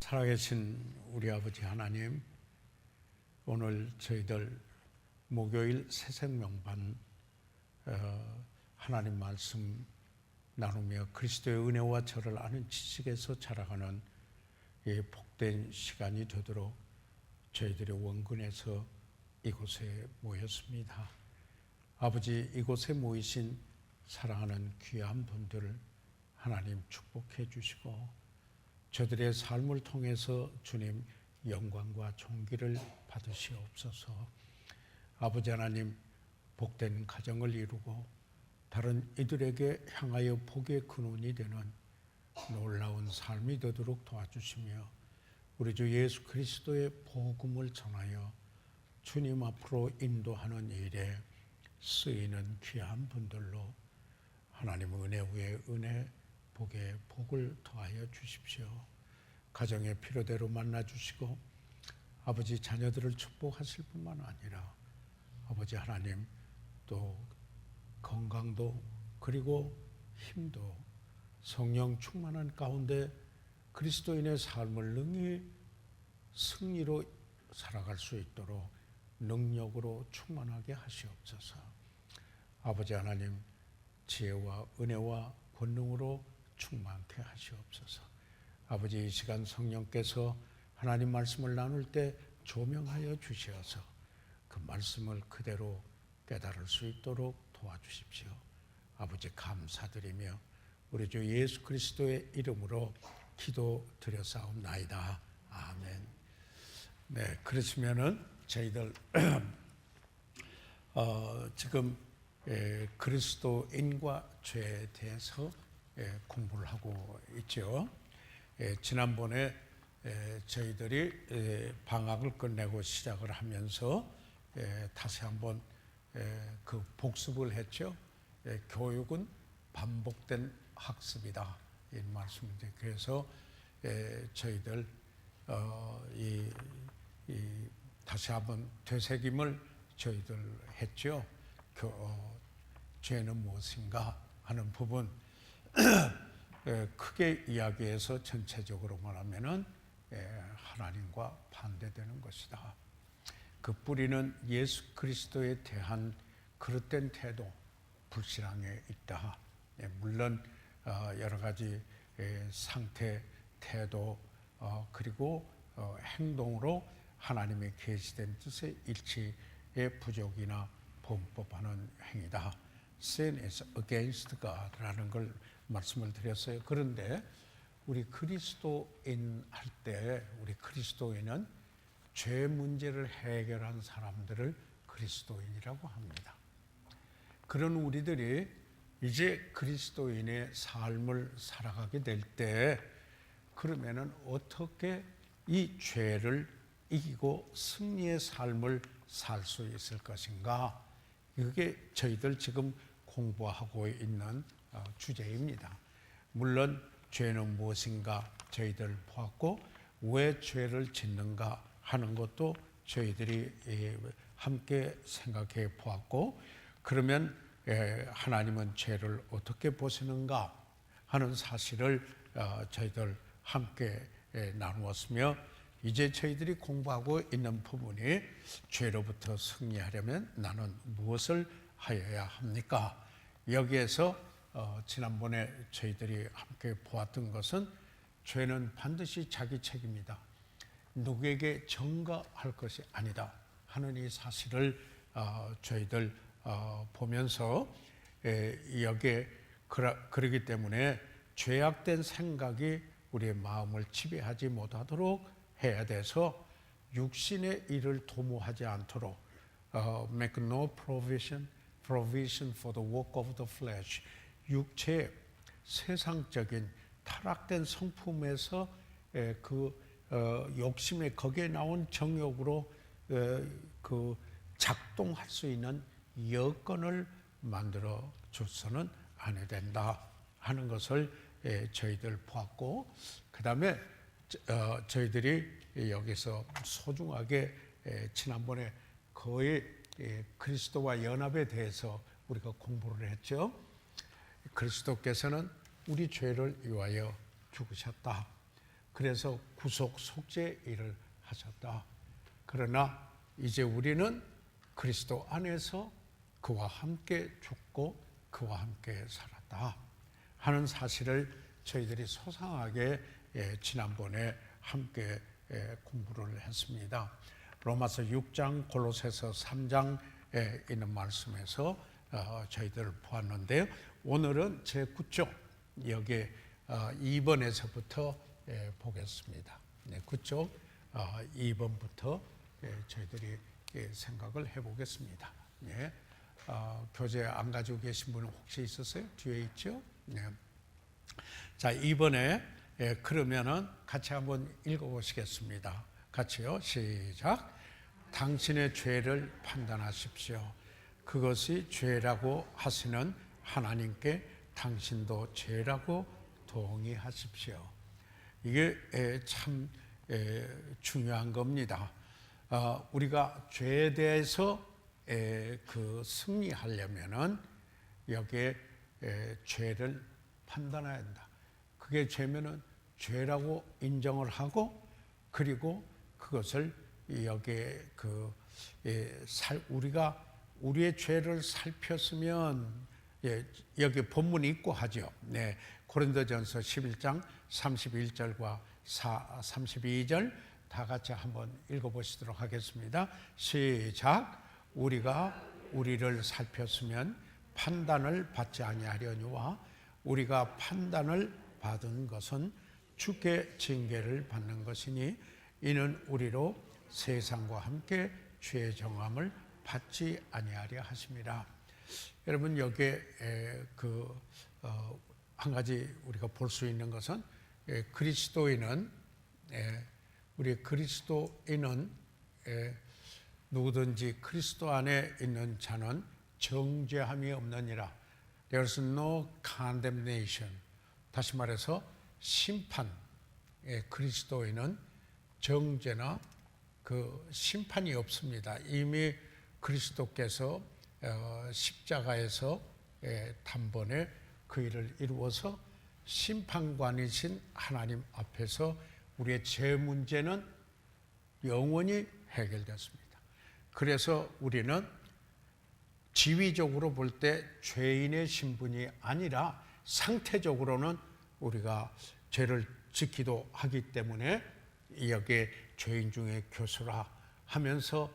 살아계신 우리 아버지 하나님, 오늘 저희들 목요일 새생명반 하나님 말씀 나누며 그리스도의 은혜와 저를 아는 지식에서 자라가는 이 복된 시간이 되도록 저희들의 원근에서 이곳에 모였습니다. 아버지, 이곳에 모이신 사랑하는 귀한 분들을 하나님 축복해 주시고 저들의 삶을 통해서 주님 영광과 존귀를 받으시옵소서. 아버지 하나님, 복된 가정을 이루고 다른 이들에게 향하여 복의 근원이 되는 놀라운 삶이 되도록 도와주시며 우리 주 예수 그리스도의 복음을 전하여 주님 앞으로 인도하는 일에 쓰이는 귀한 분들로 하나님 은혜 위에 은혜, 복에 복을 더하여 주십시오. 가정의 필요대로 만나주시고 아버지 자녀들을 축복하실 뿐만 아니라 아버지 하나님 또 건강도 그리고 힘도 성령 충만한 가운데 그리스도인의 삶을 능히 승리로 살아갈 수 있도록 능력으로 충만하게 하시옵소서. 아버지 하나님 지혜와 은혜와 권능으로 충만케 하시옵소서. 아버지, 이 시간 성령께서 하나님 말씀을 나눌 때 조명하여 주시어서 그 말씀을 그대로 깨달을 수 있도록 도와주십시오. 아버지, 감사드리며 우리 주 예수 그리스도의 이름으로 기도드렸사옵나이다. 아멘. 네, 그렇으면은 저희들 지금 그리스도인과 죄에 대해서 공부를 하고 있죠. 지난번에 저희들이 방학을 끝내고 시작을 하면서 다시 한번 그 복습을 했죠. 교육은 반복된 학습이다, 이 말씀인데, 그래서 저희들 다시 한번 되새김을 저희들 했죠. 죄는 무엇인가 하는 부분 크게 이야기해서 전체적으로 말하면은 하나님과 반대되는 것이다. 그 뿌리는 예수 그리스도에 대한 그릇된 태도, 불신앙에 있다. 물론 여러 가지 상태, 태도 그리고 행동으로 하나님의 계시된 뜻의 일치의 부족이나 범법하는 행위다. Sin is against God라는 걸 말씀을 드렸어요. 그런데 우리 그리스도인 할 때 우리 그리스도인은 죄 문제를 해결한 사람들을 그리스도인이라고 합니다. 그런 우리들이 이제 그리스도인의 삶을 살아가게 될 때 그러면은 어떻게 이 죄를 이기고 승리의 삶을 살 수 있을 것인가? 이게 저희들 지금 공부하고 있는 주제입니다. 물론 죄는 무엇인가 저희들 보았고 왜 죄를 짓는가 하는 것도 저희들이 함께 생각해 보았고, 그러면 하나님은 죄를 어떻게 보시는가 하는 사실을 저희들 함께 나누었으며, 이제 저희들이 공부하고 있는 부분이 죄로부터 승리하려면 나는 무엇을 하여야 합니까? 여기에서 지난번에 저희들이 함께 보았던 것은 죄는 반드시 자기 책임이다. 누구에게 전가할 것이 아니다 하는 이 사실을 저희들 보면서 여기에 그러기 때문에 죄악된 생각이 우리의 마음을 지배하지 못하도록 해야 돼서 육신의 일을 도모하지 않도록 make no provision for the work of the flesh, 육체의 세상적인 타락된 성품에서 그 욕심에 거기에 나온 정욕으로 그 작동할 수 있는 여건을 만들어 줘서는 안 된다 하는 것을 저희들 보았고, 그 다음에 저희들이 여기서 소중하게 지난번에 거의 그리스도와 연합에 대해서 우리가 공부를 했죠. 그리스도께서는 우리 죄를 위하여 죽으셨다. 그래서 구속 속죄 일을 하셨다. 그러나 이제 우리는 그리스도 안에서 그와 함께 죽고 그와 함께 살았다 하는 사실을 저희들이 소상하게 지난번에 함께 공부를 했습니다. 로마서 6장, 골로새서 3장에 있는 말씀에서 저희들을 보았는데요. 오늘은 제9쪽 여기 2번에서부터 보겠습니다. 9쪽 2번부터 저희들이 생각을 해보겠습니다. 교재 안 가지고 계신 분은 혹시 있으세요? 뒤에 있죠? 자, 이번에 그러면은 같이 한번 읽어보시겠습니다. 같이요. 시작. 당신의 죄를 판단하십시오. 그것이 죄라고 하시는 하나님께 당신도 죄라고 동의하십시오. 이게 참 중요한 겁니다. 우리가 죄에 대해서 승리하려면은 여기에 죄를 판단해야 한다. 그게 죄면은 죄라고 인정을 하고, 그리고 그것을 여기에 우리가 우리의 죄를 살폈으면, 여기 본문이 있고 하죠. 고린도전서 11장 31절과 32절 다 같이 한번 읽어보시도록 하겠습니다. 시작. 우리가 우리를 살폈으면 판단을 받지 아니하려니와 우리가 판단을 받은 것은 주께 징계를 받는 것이니 이는 우리로 세상과 함께 죄의 정함을 받지 아니하려 하심이라. 여러분, 여기에 한 가지 우리가 볼 수 있는 것은 그리스도인은 우리 그리스도인은 누구든지 그리스도 안에 있는 자는 정죄함이 없느니라. There's no condemnation. 다시 말해서 심판, 그리스도인은 정죄나 심판이 없습니다. 이미 그리스도께서 십자가에서 단번에 그 일을 이루어서 심판관이신 하나님 앞에서 우리의 죄 문제는 영원히 해결됐습니다. 그래서 우리는 지위적으로 볼 때 죄인의 신분이 아니라 상태적으로는 우리가 죄를 짓기도 하기 때문에 여기에 죄인 중에 교수라 하면서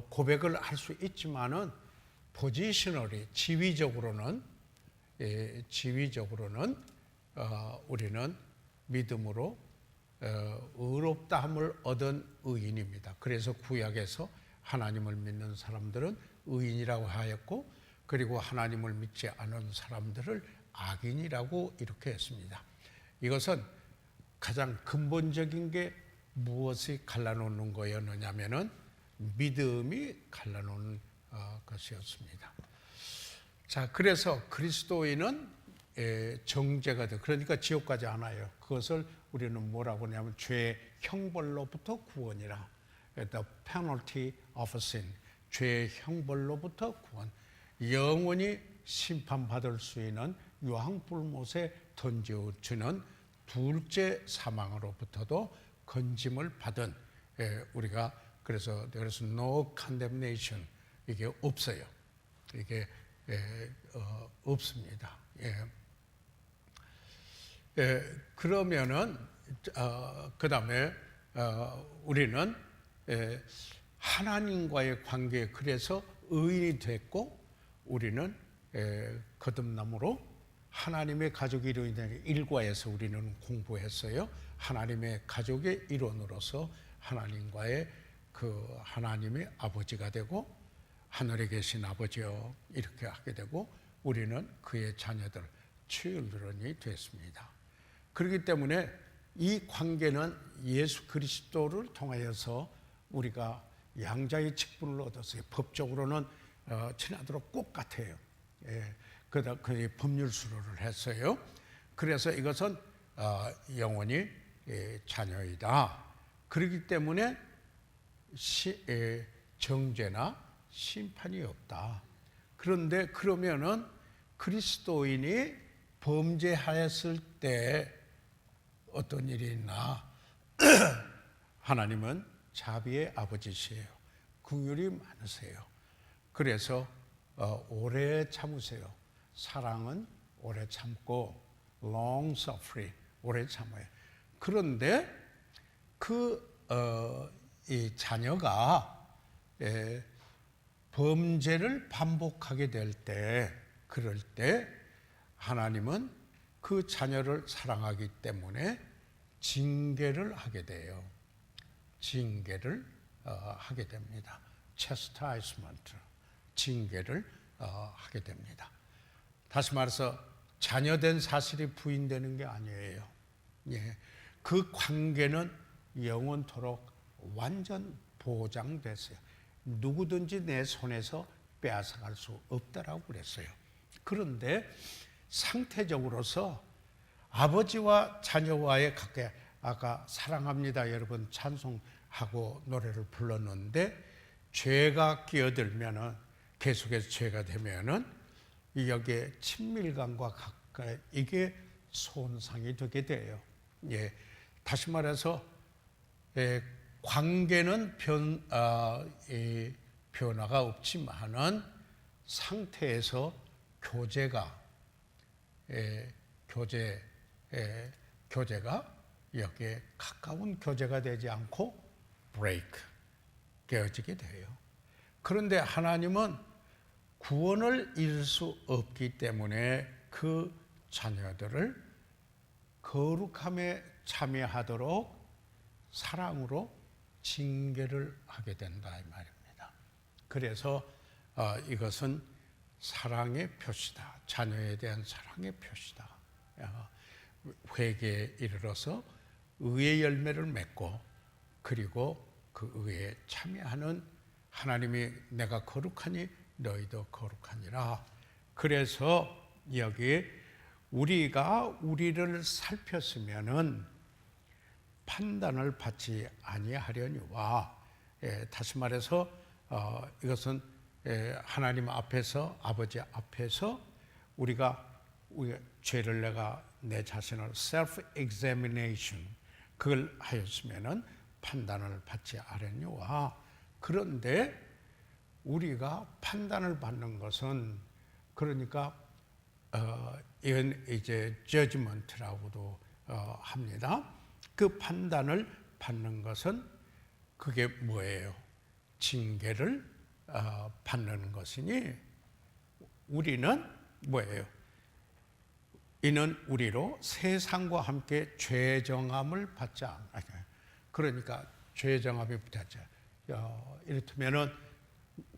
고백을 할 수 있지만은 포지셔널이 지위적으로는 우리는 믿음으로 의롭다함을 얻은 의인입니다. 그래서 구약에서 하나님을 믿는 사람들은 의인이라고 하였고, 그리고 하나님을 믿지 않은 사람들을 악인이라고 이렇게 했습니다. 이것은 가장 근본적인 게 무엇이 갈라놓는 거였느냐면은 믿음이 갈라놓는 것이었습니다. 자, 그래서 그리스도인은 정죄가 돼. 그러니까 지옥 가지 않아요. 그것을 우리는 뭐라고 하냐면 죄의 형벌로부터 구원이라. The penalty of sin. 죄의 형벌로부터 구원. 영원히 심판받을 수 있는 유황불못에 던져주는 둘째 사망으로부터도 건짐을 받은 우리가 그래서 there's no condemnation. 이게 없어요. 이게 없습니다. 그러면은 그 다음에 우리는 하나님과의 관계에 그래서 의인이 됐고, 우리는 거듭남으로 하나님의 가족이 이루어지는 일과에서 우리는 공부했어요. 하나님의 가족의 일원으로서 하나님과의 하나님의 아버지가 되고, 하늘에 계신 아버지여 이렇게 하게 되고, 우리는 그의 자녀들, children이 됐습니다. 그렇기 때문에 이 관계는 예수 그리스도를 통하여서 우리가 양자의 직분을 얻었어요. 법적으로는 친하도록 꼭 같아요. 그러다 그 법률 수로를 했어요. 그래서 이것은 영원히 자녀이다. 그렇기 때문에 정죄나 심판이 없다. 그런데 그러면은 그리스도인이 범죄하였을 때 어떤 일이 있나? 하나님은 자비의 아버지시에요. 긍휼이 많으세요. 그래서 오래 참으세요. 사랑은 오래 참고 long suffering, 오래 참아요. 그런데 이 자녀가 범죄를 반복하게 될 때, 그럴 때 하나님은 그 자녀를 사랑하기 때문에 징계를 하게 돼요. 징계를 하게 됩니다. chastisement, 징계를 하게 됩니다. 다시 말해서 자녀된 사실이 부인되는 게 아니에요. 예, 그 관계는 영원토록 완전 보장됐어요. 누구든지 내 손에서 빼앗아갈 수 없다라고 그랬어요. 그런데 상태적으로서 아버지와 자녀와의 관계, 아까 사랑합니다 여러분 찬송하고 노래를 불렀는데, 죄가 끼어들면은, 계속해서 죄가 되면은 여기에 친밀감과 가까이 이게 손상이 되게 돼요. 예, 다시 말해서 관계는 변화가 없지만은 상태에서 교제가 여기에 가까운 교제가 되지 않고 브레이크, 깨어지게 돼요. 그런데 하나님은 구원을 잃을 수 없기 때문에 그 자녀들을 거룩함에 참여하도록 사랑으로 징계를 하게 된다 이 말입니다. 그래서 이것은 사랑의 표시다. 자녀에 대한 사랑의 표시다. 회개에 이르러서 의의 열매를 맺고, 그리고 그 의에 참여하는, 하나님이 내가 거룩하니 너희도 거룩하니라. 그래서 여기 우리가 우리를 살폈으면은 판단을 받지 아니하려니와, 다시 말해서 이것은 하나님 앞에서, 아버지 앞에서 우리가 죄를 내가 내 자신을 self examination 그걸 하였으면은 판단을 받지 않으려니와. 그런데 우리가 판단을 받는 것은, 그러니까 이건 이제 judgment라고도 합니다. 그 판단을 받는 것은 그게 뭐예요? 징계를 받는 것이니, 우리는 뭐예요? 이는 우리로 세상과 함께 죄정함을 받지 않아요. 그러니까 죄정함이 붙었죠. 이렇다면은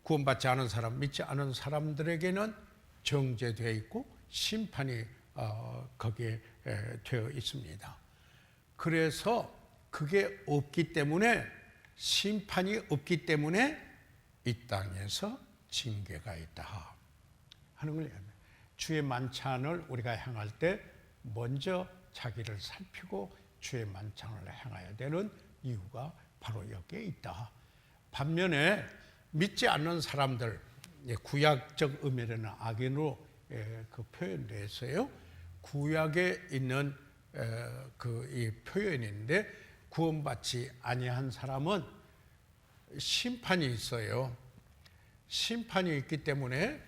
구원받지 않은 사람, 믿지 않은 사람들에게는 정죄되어 있고 심판이 거기에 되어 있습니다. 그래서 그게 없기 때문에, 심판이 없기 때문에 이 땅에서 징계가 있다 하는 걸 얘기합니다. 주의 만찬을 우리가 행할 때 먼저 자기를 살피고 주의 만찬을 행해야 되는 이유가 바로 여기에 있다. 반면에 믿지 않는 사람들, 구약적 의미로는 악인으로 그 표현됐어요. 구약에 있는 그 이 표현인데, 구원받지 아니한 사람은 심판이 있어요. 심판이 있기 때문에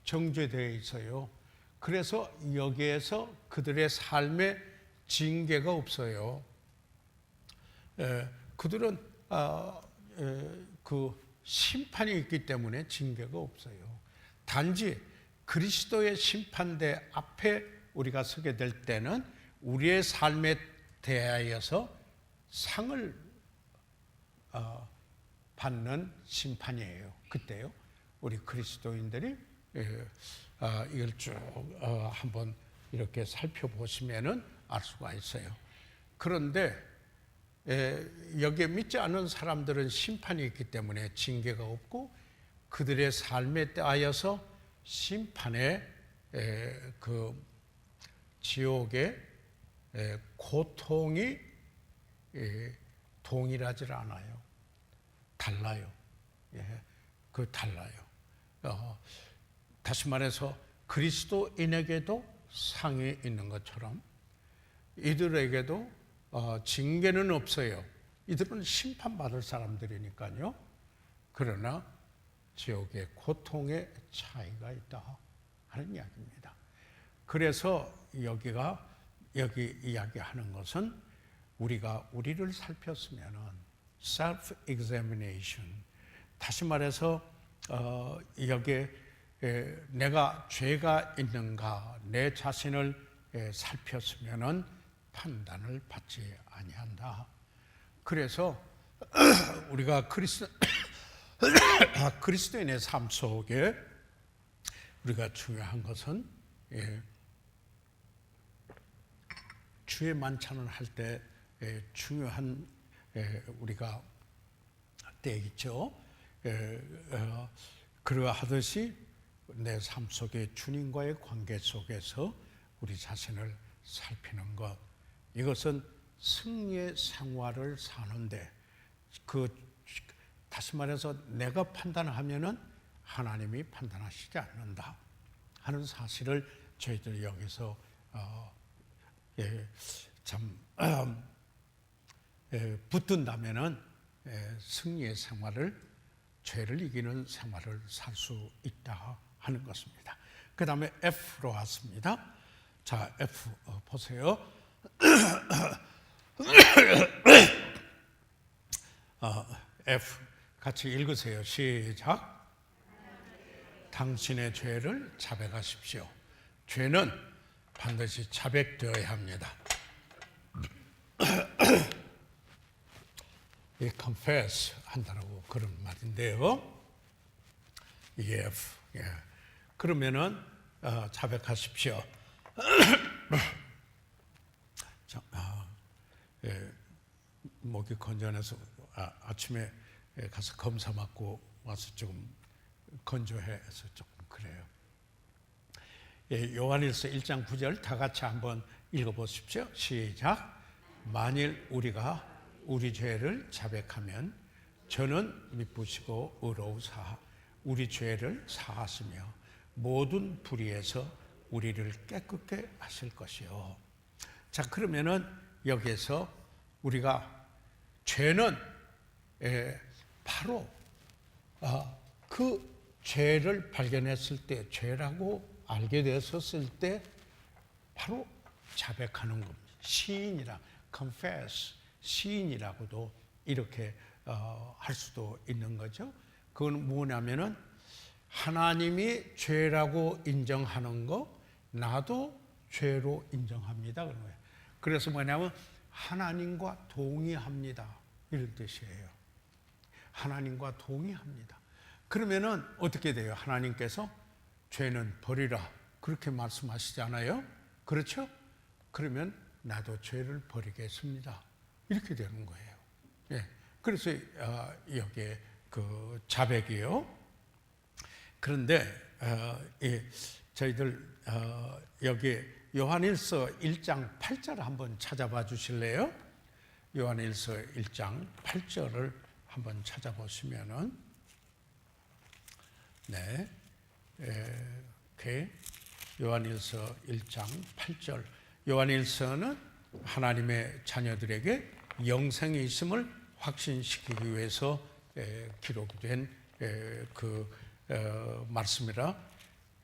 정죄되어 있어요. 그래서 여기에서 그들의 삶에 징계가 없어요. 그들은 그 심판이 있기 때문에 징계가 없어요. 단지 그리스도의 심판대 앞에 우리가 서게 될 때는 우리의 삶에 대하여서 상을 받는 심판이에요. 그때요. 우리 그리스도인들이 이걸 쭉 한번 이렇게 살펴보시면은 알 수가 있어요. 그런데 여기에 믿지 않은 사람들은 심판이 있기 때문에 징계가 없고, 그들의 삶에 대하여서 심판의 그 지옥의 고통이 동일하지 않아요. 달라요. 달라요. 다시 말해서 그리스도인에게도 상이 있는 것처럼 이들에게도 징계는 없어요. 이들은 심판받을 사람들이니까요. 그러나 지옥의 고통의 차이가 있다 하는 이야기입니다. 그래서 여기 이야기하는 것은 우리가 우리를 살폈으면은 self-examination, 다시 말해서 여기에 내가 죄가 있는가 내 자신을 살폈으면은 판단을 받지 아니한다. 그래서 우리가 그리스도인의 삶 속에 우리가 중요한 것은 주의 만찬을 할 때 중요한 우리가 때 있죠. 그러하듯이 내 삶 속에 주님과의 관계 속에서 우리 자신을 살피는 것, 이것은 승리의 생활을 사는데 다시 말해서 내가 판단하면은 하나님이 판단하시지 않는다 하는 사실을 저희들 여기서 붙든다면은 승리의 생활을, 죄를 이기는 생활을 살 수 있다 하는 것입니다. 그 다음에 F로 왔습니다. 자, F 보세요. F 같이 읽으세요. 시작. 당신의 죄를 자백하십시오. 죄는 반드시 자백되어야 합니다. 이 confess 한다라고 그런 말인데요. 이 F. 그러면은 자백하십시오. 목이 건조해서 아침에 가서 검사 받고 와서 조금 건조해서 조금 그래요. 요한일서 1장 9절 다 같이 한번 읽어보십시오. 시작. 만일 우리가 우리 죄를 자백하면 저는 미쁘시고 의로우사 우리 죄를 사하시며 모든 불의에서 우리를 깨끗게 하실 것이요. 자, 그러면은 여기에서 우리가 죄는 바로 그 죄를 발견했을 때, 죄라고 알게 되었을 때 바로 자백하는 겁니다. 시인이라 confess, 시인이라고도 이렇게 할 수도 있는 거죠. 그건 뭐냐면은 하나님이 죄라고 인정하는 거 나도 죄로 인정합니다 그런 거예요. 그래서 뭐냐면 하나님과 동의합니다 이런 뜻이에요. 하나님과 동의합니다. 그러면은 어떻게 돼요? 하나님께서 죄는 버리라 그렇게 말씀하시잖아요. 그렇죠? 그러면 나도 죄를 버리겠습니다 이렇게 되는 거예요. 그래서 여기에 그 자백이요. 그런데 저희들 여기 요한일서 1장 8절 한번 찾아봐 주실래요? 요한일서 1장 8절을 한번 찾아보시면은 요한일서 1장 8절. 요한일서는 하나님의 자녀들에게 영생이 있음을 확신시키기 위해서 기록된 말씀이라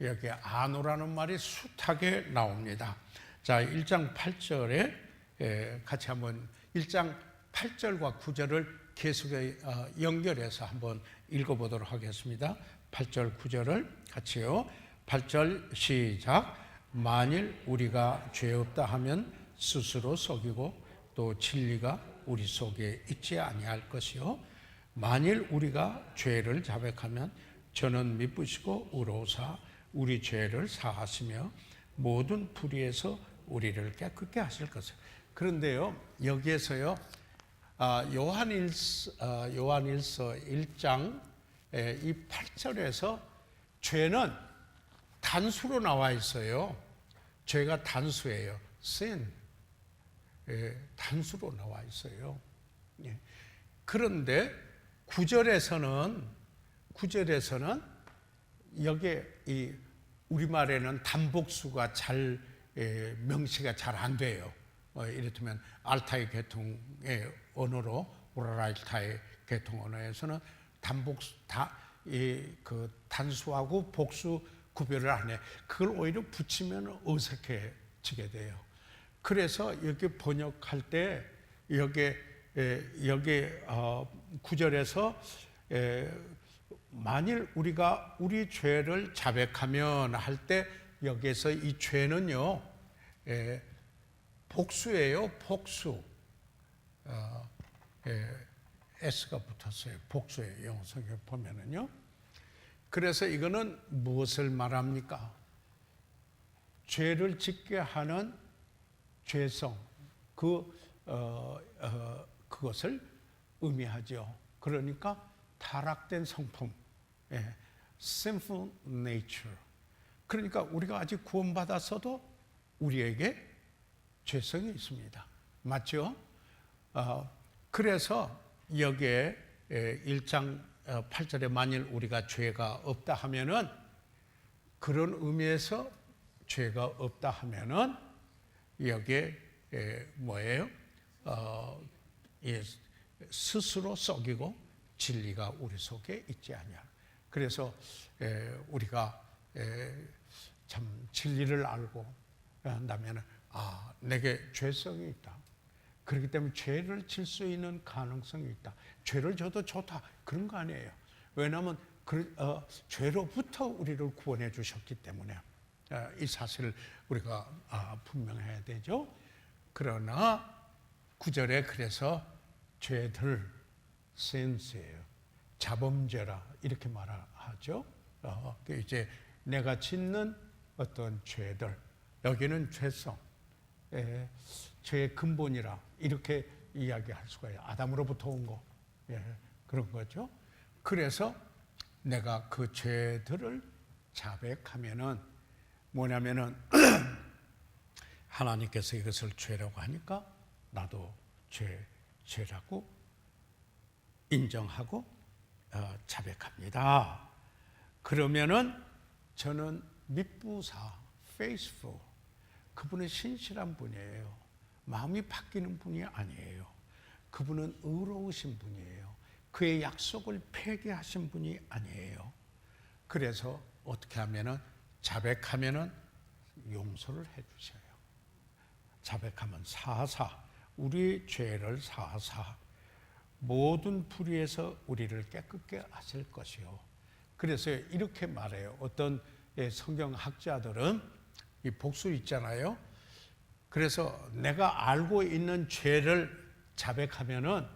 여기 아노라는 말이 숱하게 나옵니다. 자, 1장 8절에 같이 한번 1장 8절과 9절을 계속해 연결해서 한번 읽어보도록 하겠습니다. 8절 9절을 같이요. 8절 시작. 만일 우리가 죄 없다 하면 스스로 속이고 또 진리가 우리 속에 있지 아니할 것이요. 만일 우리가 죄를 자백하면 저는 미쁘시고 의로우사 우리 죄를 사하시며 모든 불의에서 우리를 깨끗게 하실 것이요. 그런데요 여기에서요 요한일서 1장 이 8절에서 죄는 단수로 나와 있어요. 죄가 단수예요. sin. 단수로 나와 있어요. 그런데 9절에서는 여기에 우리말에는 단복수가 잘 명시가 잘 안 돼요. 이를테면 알타이 계통의 언어로 우라랄타이 계통 언어에서는 그 단수하고 복수 구별을 안 해. 그걸 오히려 붙이면 어색해지게 돼요. 그래서 여기 번역할 때 여기 구절에서 만일 우리가 우리 죄를 자백하면 할 때 여기에서 이 죄는요 복수예요. 복수. S가 붙었어요. 복수예요. 영어 성경 보면은요. 그래서 이거는 무엇을 말합니까? 죄를 짓게 하는 죄성, 그것을 의미하죠. 그러니까 타락된 성품, sinful nature. 그러니까 우리가 아직 구원받았어도 우리에게 죄성이 있습니다. 맞죠? 그래서 여기에 1장 8절에 만일 우리가 죄가 없다 하면은, 그런 의미에서 죄가 없다 하면은 여기에 뭐예요? 스스로 썩이고 진리가 우리 속에 있지 않냐. 그래서 우리가 참 진리를 알고 난다면 내게 죄성이 있다. 그렇기 때문에 죄를 질 수 있는 가능성이 있다. 죄를 져도 좋다. 그런 거 아니에요. 왜냐하면 죄로부터 우리를 구원해 주셨기 때문에 이 사실을 우리가 분명해야 되죠. 그러나 9절에 그래서 죄들, sins예요. 자범죄라 이렇게 말하죠. 이제 내가 짓는 어떤 죄들, 여기는 죄성, 죄의 근본이라 이렇게 이야기할 수가 있어요. 아담으로부터 온 거, 그런 거죠. 그래서 내가 그 죄들을 자백하면은 뭐냐면은 하나님께서 이것을 죄라고 하니까 나도 죄라고 인정하고 자백합니다. 그러면은 저는 믿부사, faithful, 그분은 신실한 분이에요. 마음이 바뀌는 분이 아니에요. 그분은 의로우신 분이에요. 그의 약속을 폐기하신 분이 아니에요. 그래서 어떻게 하면은 자백하면은 용서를 해주셔요. 자백하면 사하사, 우리 죄를 사하사 모든 불의에서 우리를 깨끗게 하실 것이요. 그래서 이렇게 말해요. 어떤 성경학자들은 이 복수 있잖아요. 그래서 내가 알고 있는 죄를 자백하면은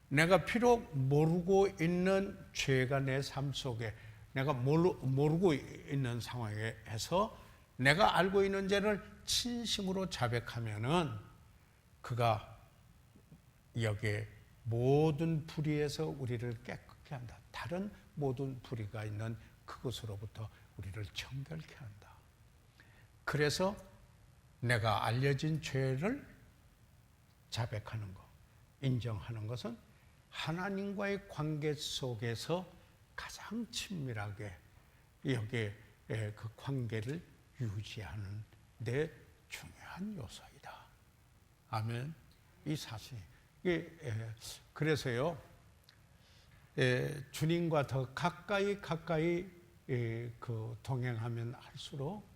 내가 비록 모르고 있는 죄가 내 삶 속에 내가 모르고 있는 상황에서 내가 알고 있는 죄를 진심으로 자백하면은 그가 여기에 모든 불의에서 우리를 깨끗게 한다. 다른 모든 불의가 있는 그것으로부터 우리를 정결케 한다. 그래서 내가 알려진 죄를 자백하는 것, 인정하는 것은 하나님과의 관계 속에서 가장 친밀하게 여기에 그 관계를 유지하는 데 중요한 요소이다. 아멘. 이 사실 그래서요 주님과 더 가까이 그 동행하면 할수록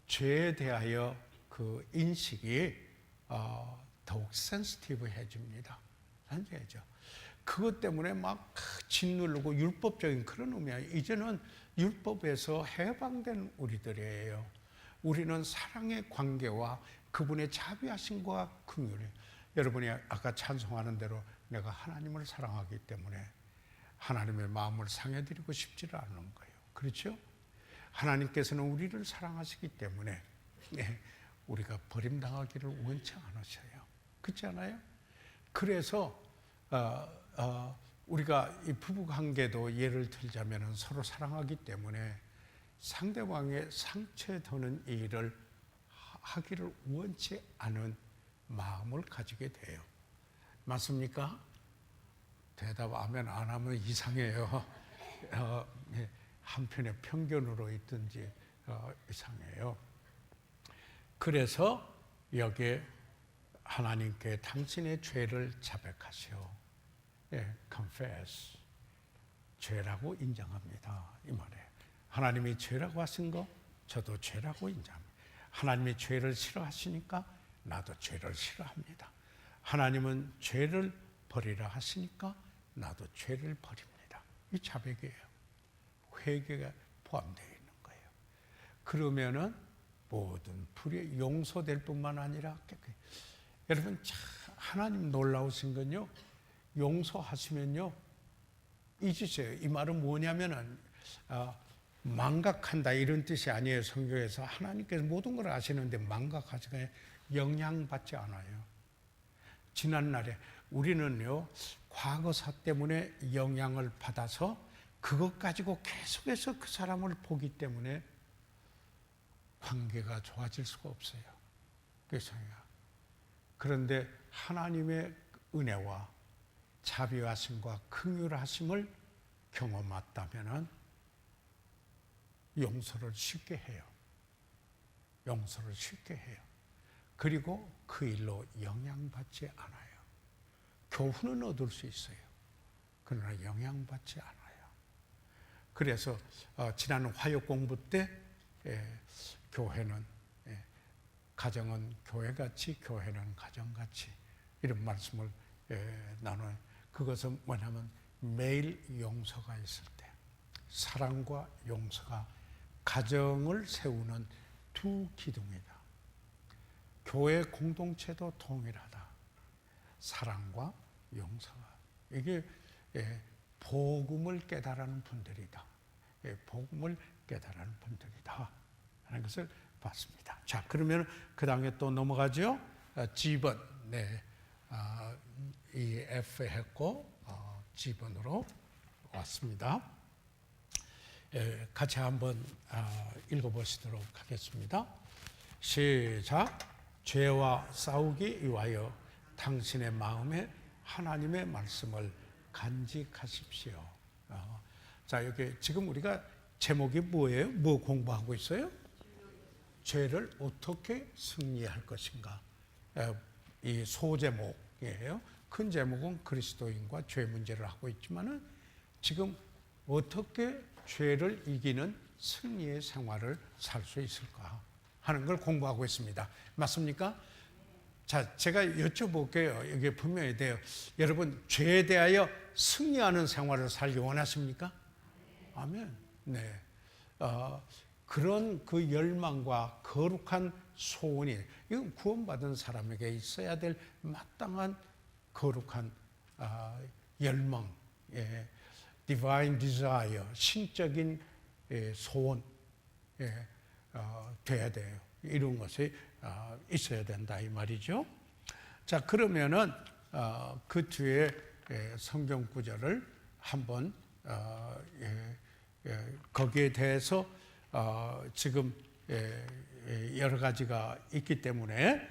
죄에 대하여 그 인식이 더욱 센시티브해집니다. 현재죠. 그것 때문에 막 짓누르고 율법적인 그런 의미야. 이제는 율법에서 해방된 우리들이에요. 우리는 사랑의 관계와 그분의 자비하심과 긍휼이, 여러분이 아까 찬송하는 대로 내가 하나님을 사랑하기 때문에 하나님의 마음을 상해드리고 싶지를 않은 거예요. 그렇죠? 하나님께서는 우리를 사랑하시기 때문에 우리가 버림당하기를 원치 않으셔요. 그렇지 않아요? 그래서 우리가 이 부부관계도 예를 들자면 서로 사랑하기 때문에 상대방의 상처에 드는 일을 하기를 원치 않은 마음을 가지게 돼요. 맞습니까? 대답 아멘 안 하면 이상해요. 한편의 편견으로 있든지 이상해요. 그래서 여기에 하나님께 당신의 죄를 자백하시오. confess. 죄라고 인정합니다. 이 말이에요. 하나님이 죄라고 하신 거 저도 죄라고 인정합니다. 하나님이 죄를 싫어하시니까 나도 죄를 싫어합니다. 하나님은 죄를 버리라 하시니까 나도 죄를 버립니다. 이 자백이에요. 회개가 포함되어 있는 거예요. 그러면은 모든 불이 용서될 뿐만 아니라 여러분 참 하나님 놀라우신 건요. 용서하시면요. 잊으세요. 이 말은 뭐냐면은 망각한다 이런 뜻이 아니에요. 성경에서 하나님께서 모든 걸 아시는데 망각하시거나 영향받지 않아요. 지난날에 우리는요. 과거사 때문에 영향을 받아서 그것 가지고 계속해서 그 사람을 보기 때문에 관계가 좋아질 수가 없어요. 그런데 하나님의 은혜와 자비하심과 긍휼하심을 경험했다면 용서를 쉽게 해요. 용서를 쉽게 해요. 그리고 그 일로 영향받지 않아요. 교훈은 얻을 수 있어요. 그러나 영향받지 않아요. 그래서 지난 화요 공부 때 교회는 가정은 교회같이 교회는 가정같이 이런 말씀을 나눠요. 그것은 뭐냐면 매일 용서가 있을 때 사랑과 용서가 가정을 세우는 두 기둥이다. 교회 공동체도 동일하다. 사랑과 용서가 이게 복음을 깨달은 분들이다. 복음을 깨달은 분들이다 하는 것을 봤습니다. 자, 그러면 그 다음에 또 넘어가죠. G번, 이 F 했고 G번으로 왔습니다. 같이 한번 읽어보시도록 하겠습니다. 시작. 죄와 싸우기 위하여 당신의 마음에 하나님의 말씀을 간직하십시오. 자, 여기 지금 우리가 제목이 뭐예요? 뭐 공부하고 있어요? 죄를 어떻게 승리할 것인가. 이 소제목이에요. 큰 제목은 그리스도인과 죄 문제를 하고 있지만은 지금 어떻게 죄를 이기는 승리의 생활을 살 수 있을까 하는 걸 공부하고 있습니다. 맞습니까? 자, 제가 여쭤볼게요. 이게 분명히 돼요. 여러분, 죄에 대하여 승리하는 생활을 살기 원하십니까? 아멘. 네. 그런 그 열망과 거룩한 소원이, 이건 구원받은 사람에게 있어야 될 마땅한 거룩한 열망, divine desire, 신적인 소원, 돼야 돼요. 이런 것이 있어야 된다 이 말이죠. 자, 그러면은 그 뒤에 성경 구절을 한번 거기에 대해서 지금 여러 가지가 있기 때문에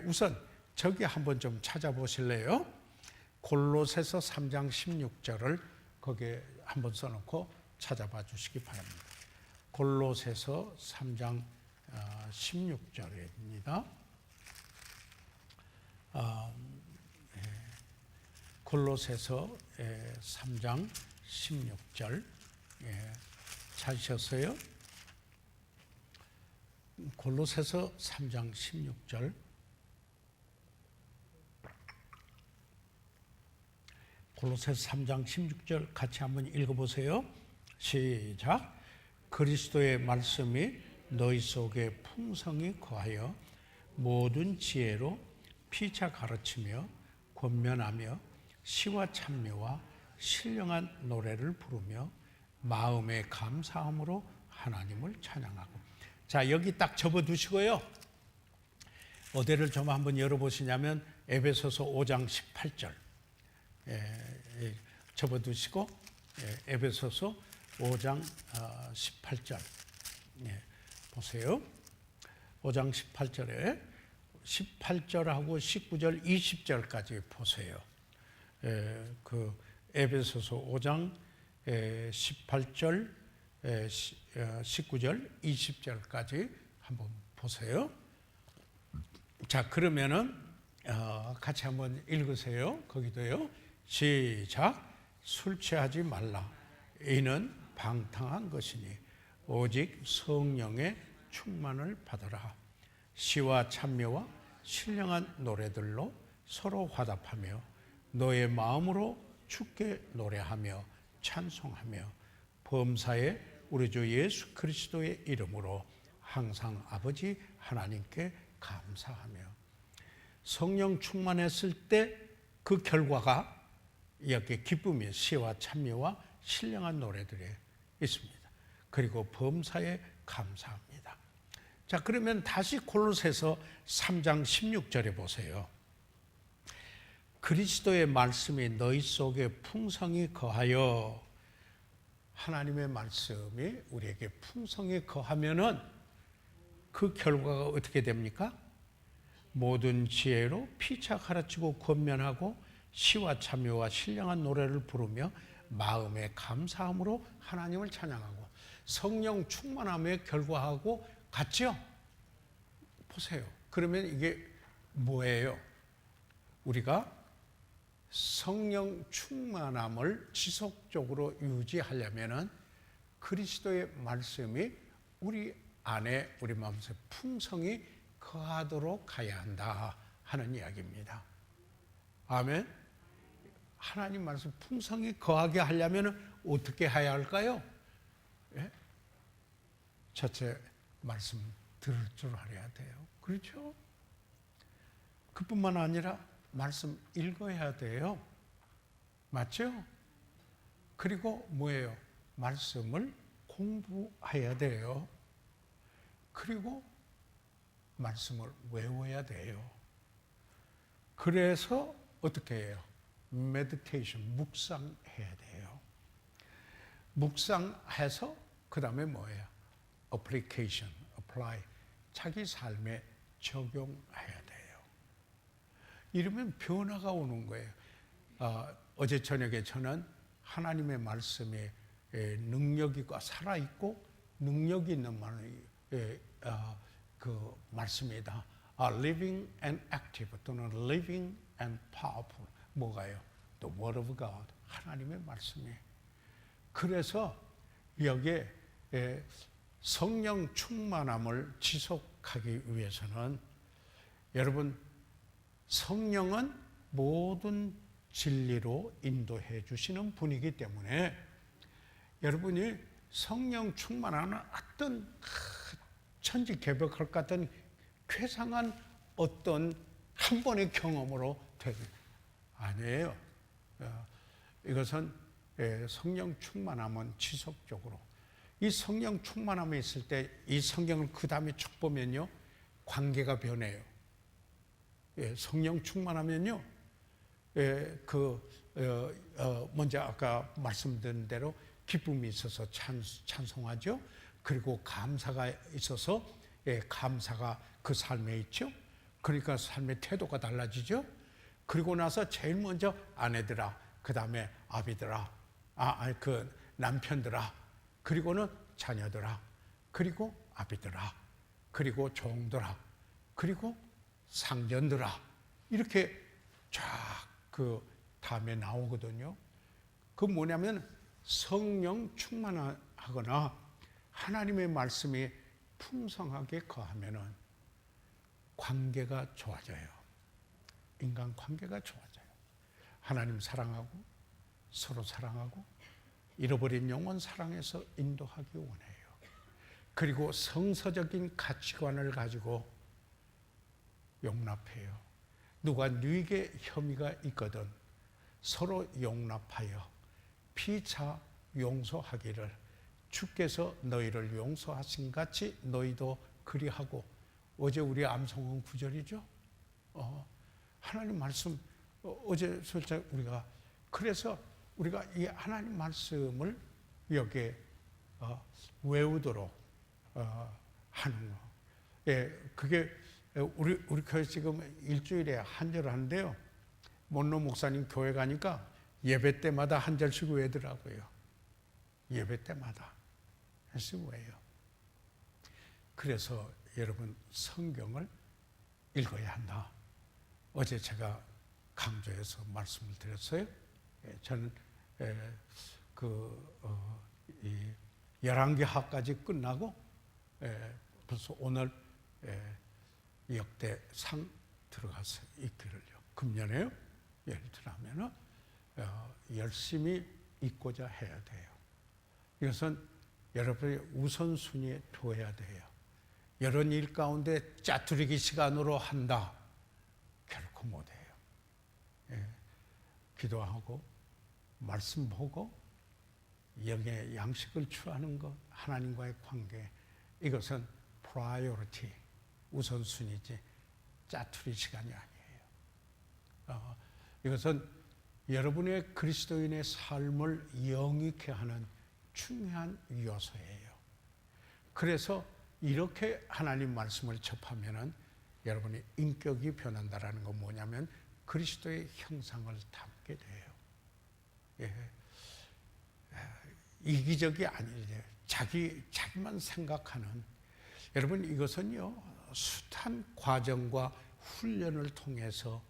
우선 저기 한번 좀 찾아보실래요? 골로새서 3장 16절을 거기에 한번 써놓고 찾아봐 주시기 바랍니다. 골로새서 3장 16절입니다. 골로새서 3장 16절 찾으셨어요? 골로새서 3장 16절. 골로새서 3장 16절 같이 한번 읽어보세요. 시작. 그리스도의 말씀이 너희 속에 풍성히 거하여 모든 지혜로 피차 가르치며 권면하며 시와 찬미와 신령한 노래를 부르며 마음의 감사함으로 하나님을 찬양하고. 자, 여기 딱 접어두시고요. 어디를 좀 한번 열어보시냐면 에베소서 5장 18절 접어두시고 에베소서 5장 18절 보세요. 5장 18절에 18절하고 19절, 20절까지 보세요. 그 에베소서 5장 18절, 19절, 20절까지 한번 보세요. 자, 그러면은 같이 한번 읽으세요. 거기도요. 시작. 술 취하지 말라. 이는 방탕한 것이니 오직 성령의 충만을 받으라. 시와 찬미와 신령한 노래들로 서로 화답하며 너의 마음으로 주께 노래하며 찬송하며 범사에 우리 주 예수 그리스도의 이름으로 항상 아버지 하나님께 감사하며. 성령 충만했을 때 그 결과가 이렇게 기쁨이 시와 찬미와 신령한 노래들이 있습니다. 그리고 범사에 감사합니다. 자, 그러면 다시 골로새서 3장 16절에 보세요. 그리스도의 말씀이 너희 속에 풍성히 거하여. 하나님의 말씀이 우리에게 풍성히 거하면은 그 결과가 어떻게 됩니까? 모든 지혜로 피차 가르치고 권면하고 시와 찬미와 신령한 노래를 부르며 마음의 감사함으로 하나님을 찬양하고. 성령 충만함의 결과하고 같죠? 보세요. 그러면 이게 뭐예요? 우리가 성령 충만함을 지속적으로 유지하려면은 그리스도의 말씀이 우리 안에, 우리 마음속에 풍성히 거하도록 가야 한다 하는 이야기입니다. 아멘. 하나님 말씀 풍성히 거하게 하려면 어떻게 해야 할까요? 예? 첫째, 말씀 들을 줄 알아야 돼요. 그렇죠? 그뿐만 아니라 말씀 읽어야 돼요. 맞죠? 그리고 뭐예요? 말씀을 공부해야 돼요. 그리고 말씀을 외워야 돼요. 그래서 어떻게 해요? 메디테이션, 묵상해야 돼요. 묵상해서 그 다음에 뭐예요? 어플리케이션, apply, 자기 삶에 적용해야 돼요. 이러면 변화가 오는 거예요. 어제 저녁에 저는 하나님의 말씀에 능력이 살아있고 능력이 있는 그 말씀이다. living and active 또는 living and powerful. 뭐가요? The word of God. 하나님의 말씀이. 그래서 여기에 성령 충만함을 지속하기 위해서는 여러분, 성령은 모든 진리로 인도해 주시는 분이기 때문에 여러분이 성령 충만하는 어떤 천지개벽할 것 같은 괴상한 어떤 한 번의 경험으로 되는 아니에요. 이것은 성령 충만함은 지속적으로. 이 성령 충만함이 있을 때 이 성경을 그 다음에 쭉 보면요, 관계가 변해요. 성령 충만하면요, 먼저 아까 말씀드린 대로 기쁨이 있어서 찬송하죠. 그리고 감사가 있어서 감사가 그 삶에 있죠. 그러니까 삶의 태도가 달라지죠. 그리고 나서 제일 먼저 아내들아, 그 다음에 아비들아, 그 남편들아, 그리고는 자녀들아, 그리고 아비들아, 그리고 종들아, 그리고 상전들아, 이렇게 쫙 그 다음에 나오거든요. 그 뭐냐면 성령 충만하거나 하나님의 말씀이 풍성하게 거하면은 관계가 좋아져요. 인간 관계가 좋아져요. 하나님 사랑하고 서로 사랑하고 잃어버린 영혼 사랑해서 인도하기 원해요. 그리고 성서적인 가치관을 가지고 용납해요. 누가 네게 혐의가 있거든 서로 용납하여 피차 용서하기를 주께서 너희를 용서하신 같이 너희도 그리하고. 어제 우리 암송은 9절이죠. 하나님 말씀 어제 솔직히 우리가 그래서 우리가 이 하나님 말씀을 여기에 외우도록 하는 거. 그게 우리 교회 지금 일주일에 한 절 하는데요. mon로 목사님 교회 가니까 예배 때마다 한 절씩 외더라고요. 예배 때마다 해서 외요. 그래서 여러분 성경을 읽어야 한다. 어제 제가 강조해서 말씀을 드렸어요. 저는 이 열왕기하까지 끝나고 벌써 오늘 역대상 들어가서 읽기를요. 금년에요. 예를 들면은 열심히 읽고자 해야 돼요. 이것은 여러분의 우선순위에 둬야 돼요. 이런 일 가운데 짜투리기 시간으로 한다. 결코 못해요. 기도하고 말씀 보고 영의 양식을 취하는 것, 하나님과의 관계, 이것은 프라이어리티, 우선순위지 짜투리 시간이 아니에요. 이것은 여러분의 그리스도인의 삶을 영위케 하는 중요한 요소예요. 그래서 이렇게 하나님 말씀을 접하면은 여러분의 인격이 변한다라는 건 뭐냐면 그리스도의 형상을 담게 돼요. 이기적이 아니에요. 자기만 생각하는. 여러분, 이것은요, 숱한 과정과 훈련을 통해서,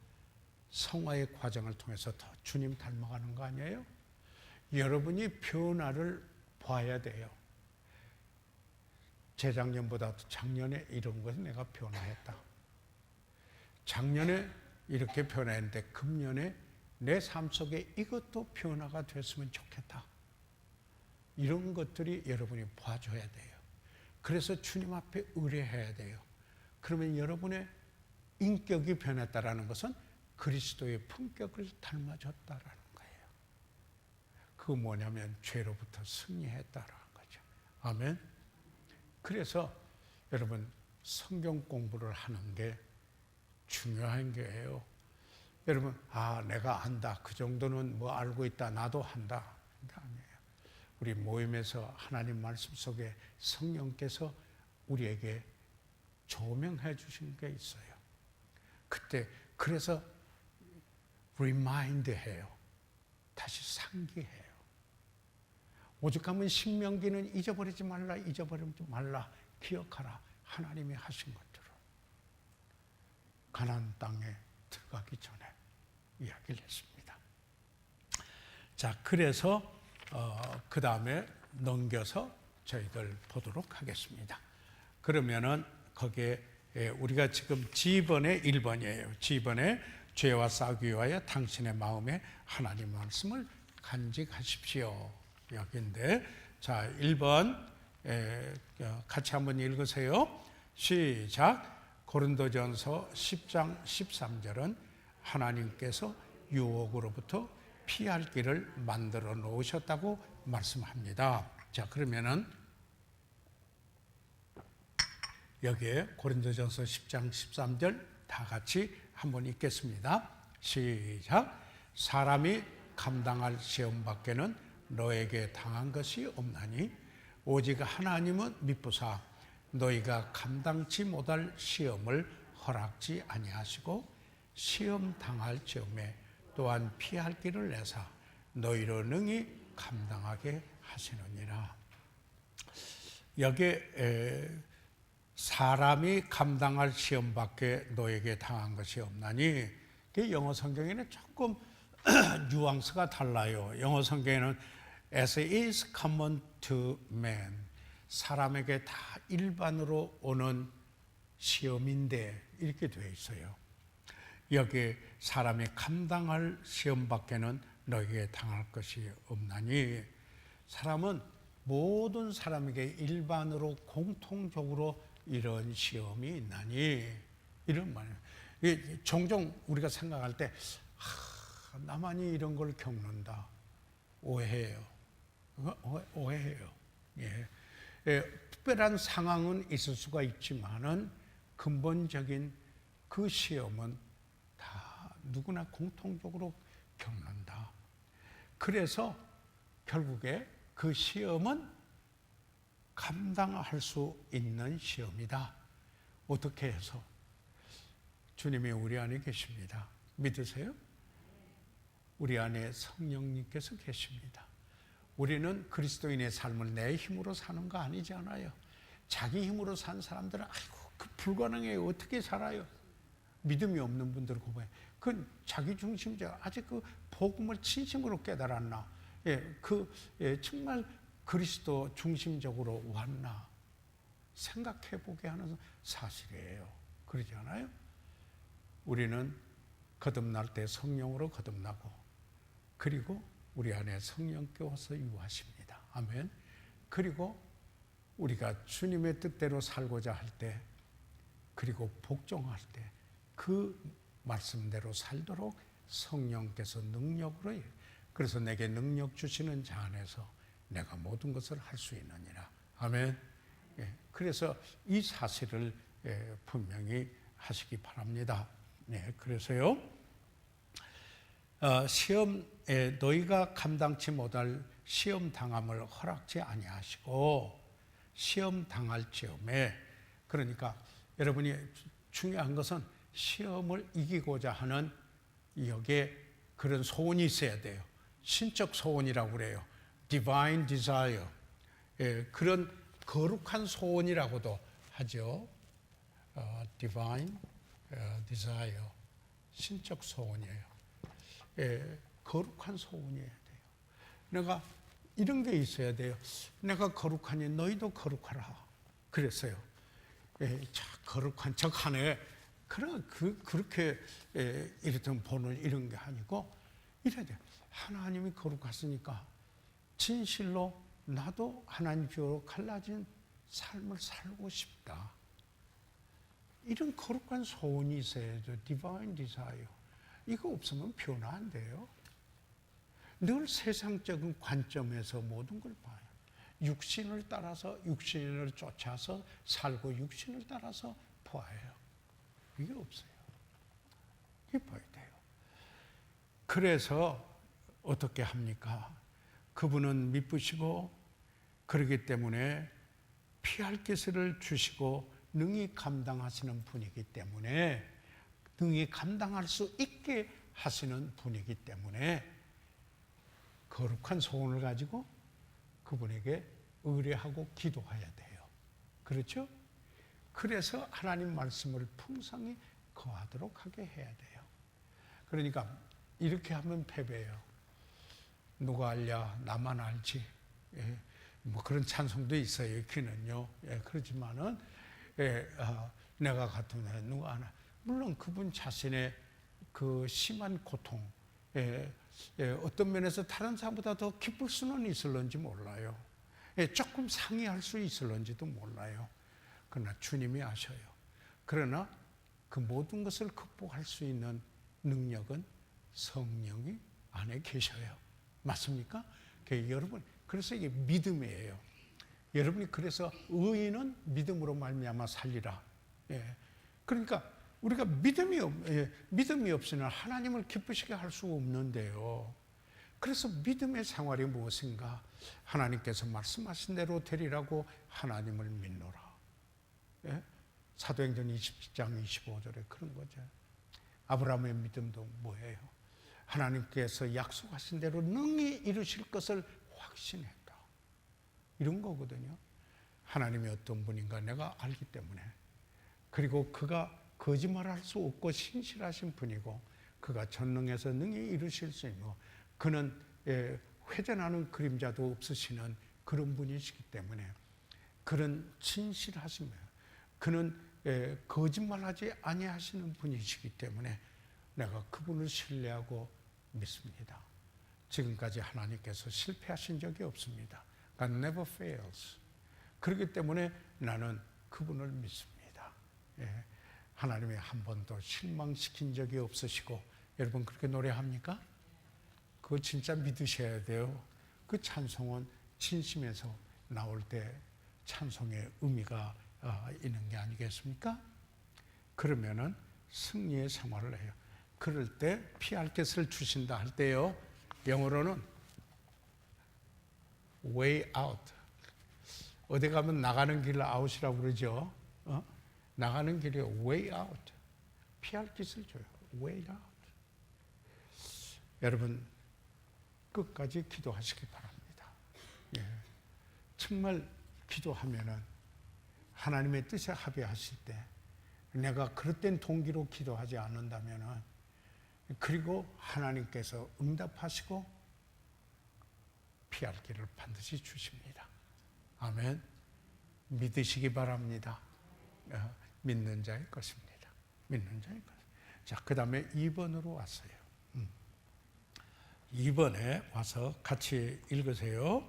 성화의 과정을 통해서 더 주님 닮아가는 거 아니에요? 여러분이 변화를 봐야 돼요. 재작년보다 작년에 이런 것은 내가 변화했다. 작년에 이렇게 변화했는데 금년에 내 삶 속에 이것도 변화가 됐으면 좋겠다. 이런 것들이 여러분이 봐줘야 돼요. 그래서 주님 앞에 의뢰해야 돼요. 그러면 여러분의 인격이 변했다라는 것은 그리스도의 품격을 닮아졌다라는 거예요. 그거 뭐냐면 죄로부터 승리했다라는 거죠. 아멘. 그래서 여러분 성경 공부를 하는 게 중요한 게예요. 여러분, 내가 안다. 그 정도는 뭐 알고 있다. 나도 한다. 아니에요. 우리 모임에서 하나님 말씀 속에 성령께서 우리에게 조명해 주신 게 있어요. 그때 그래서 리마인드 해요. 다시 상기해요. 오죽하면 신명기는 잊어버리지 말라, 잊어버리지 말라, 기억하라. 하나님이 하신 것들을 가나안 땅에 들어가기 전에 이야기를 했습니다. 자, 그래서 그 다음에 넘겨서 저희들 보도록 하겠습니다. 그러면은 거기에 우리가 지금 G번의 1번이에요. G번에 죄와 싸우기 위하여 당신의 마음에 하나님 말씀을 간직하십시오. 여기인데, 자, 1번 같이 한번 읽으세요. 시작. 고린도전서 10장 13절은 하나님께서 유혹으로부터 피할 길을 만들어 놓으셨다고 말씀합니다. 자, 그러면은 여기에 고린도전서 10장 13절 다 같이 한번 읽겠습니다. 시작. 사람이 감당할 시험 밖에는 너에게 당한 것이 없나니 오직 하나님은 미쁘사 너희가 감당치 못할 시험을 허락지 아니하시고 시험 당할 즈음에 또한 피할 길을 내사 너희로 능히 감당하게 하시느니라. 여기에 사람이 감당할 시험밖에 너에게 당한 것이 없나니, 영어 성경에는 조금 뉘앙스가 달라요. 영어 성경에는 as is common to man, 사람에게 다 일반으로 오는 시험인데 이렇게 되어 있어요. 여기 사람이 감당할 시험밖에는 너에게 당할 것이 없나니, 사람은 모든 사람에게 일반으로 공통적으로 이런 시험이 있나니, 이런 말이에요. 종종 우리가 생각할 때 나만이 이런 걸 겪는다. 오해해요. 오해해요. 특별한 상황은 있을 수가 있지만은 근본적인 그 시험은 다 누구나 공통적으로 겪는다. 그래서 결국에 그 시험은 감당할 수 있는 시험이다. 어떻게 해서? 주님이 우리 안에 계십니다. 믿으세요? 우리 안에 성령님께서 계십니다. 우리는 그리스도인의 삶을 내 힘으로 사는 거 아니잖아요. 자기 힘으로 산 사람들은 아이고 그 불가능해요. 어떻게 살아요? 믿음이 없는 분들을 고백해. 그 자기 중심자 아직 그 복음을 진심으로 깨달았나? 정말 그리스도 중심적으로 왔나? 생각해 보게 하는 사실이에요. 그러지 않아요? 우리는 거듭날 때 성령으로 거듭나고, 그리고 우리 안에 성령께서 유하십니다. 아멘. 그리고 우리가 주님의 뜻대로 살고자 할 때, 그리고 복종할 때 그 말씀대로 살도록 성령께서 능력으로, 그래서 내게 능력 주시는 자 안에서 내가 모든 것을 할 수 있느니라. 아멘. 그래서 이 사실을 분명히 하시기 바랍니다. 그래서요, 시험에 너희가 감당치 못할 시험 당함을 허락지 아니하시고, 시험 당할 즈음에, 그러니까 여러분이 중요한 것은 시험을 이기고자 하는 여기에 그런 소원이 있어야 돼요. 신적 소원이라고 그래요. Divine desire. 그런 거룩한 소원이라고도 하죠. Divine desire. 신적 소원이에요. 거룩한 소원이어야 돼요. 내가 이런 게 있어야 돼요. 내가 거룩하니 너희도 거룩하라. 그랬어요. 거룩한 척 하네. 그렇게 이랬던 보는 이런 게 아니고, 이래야 돼요. 하나님이 거룩하시니까 진실로 나도 하나님께로 갈라진 삶을 살고 싶다. 이런 거룩한 소원이 있어야죠. Divine desire. 이거 없으면 변화 안 돼요. 늘 세상적인 관점에서 모든 걸 봐요. 육신을 따라서, 육신을 쫓아서 살고, 육신을 따라서 보아요. 이게 없어요. 이게 봐야 돼요. 그래서 어떻게 합니까? 그분은 미쁘시고, 그렇기 때문에 피할 기술을 주시고 능히 감당하시는 분이기 때문에, 능히 감당할 수 있게 하시는 분이기 때문에 거룩한 소원을 가지고 그분에게 의뢰하고 기도해야 돼요. 그렇죠? 그래서 하나님 말씀을 풍성히 거하도록 하게 해야 돼요. 그러니까 이렇게 하면 패배해요. 누가 알랴 나만 알지. 뭐 그런 찬송도 있어요. 이렇게는요. 그렇지만은 내가 같으면 누가 아나. 물론 그분 자신의 그 심한 고통, 어떤 면에서 다른 사람보다 더 기쁠 수는 있을런지 몰라요. 조금 상의할 수 있을런지도 몰라요. 그러나 주님이 아셔요. 그러나 그 모든 것을 극복할 수 있는 능력은 성령이 안에 계셔요. 맞습니까? 여러분, 그래서 이게 믿음이에요. 여러분이 그래서 의인은 믿음으로 말미암아 살리라. 그러니까 우리가 믿음이 없으면 하나님을 기쁘시게 할 수 없는데요. 그래서 믿음의 생활이 무엇인가? 하나님께서 말씀하신 대로 되리라고 하나님을 믿노라. 사도행전 20장 25절에 그런 거죠. 아브라함의 믿음도 뭐예요? 하나님께서 약속하신 대로 능히 이루실 것을 확신했다. 이런 거거든요. 하나님이 어떤 분인가 내가 알기 때문에, 그리고 그가 거짓말할 수 없고 신실하신 분이고, 그가 전능해서 능히 이루실 수 있고, 그는 회전하는 그림자도 없으시는 그런 분이시기 때문에, 그런 진실하심이에요. 그는 거짓말하지 아니하시는 분이시기 때문에 내가 그분을 신뢰하고 믿습니다. 지금까지 하나님께서 실패하신 적이 없습니다. God never fails. 그렇기 때문에 나는 그분을 믿습니다. 하나님이 한 번도 실망시킨 적이 없으시고, 여러분 그렇게 노래합니까? 그거 진짜 믿으셔야 돼요. 그 찬송은 진심에서 나올 때 찬송의 의미가 있는 게 아니겠습니까? 그러면은 승리의 생활을 해요. 그럴 때 피할 것을 주신다 할 때요, 영어로는 way out. 어디 가면 나가는 길을 out이라고 그러죠. 나가는 길이 way out. 피할 것을 줘요. way out. 여러분 끝까지 기도하시기 바랍니다. 정말 기도하면은 하나님의 뜻에 합의하실 때 내가 그릇된 동기로 기도하지 않는다면, 그리고 하나님께서 응답하시고 피할 길을 반드시 주십니다. 아멘. 믿으시기 바랍니다. 믿는 자의 것입니다. 믿는 자의 것. 자, 그 다음에 2번으로 왔어요. 2번에 와서 같이 읽으세요.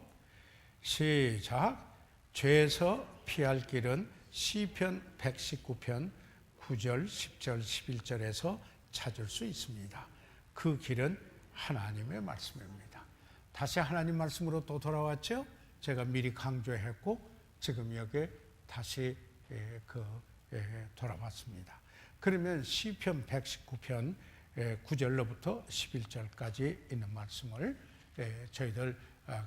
시작. 죄에서 피할 길은 시편 119편 9절, 10절, 11절에서 찾을 수 있습니다. 그 길은 하나님의 말씀입니다. 다시 하나님 말씀으로 또 돌아왔죠. 제가 미리 강조했고 지금 여기에 다시 돌아왔습니다. 그러면 시편 119편 9절로부터 11절까지 있는 말씀을 저희들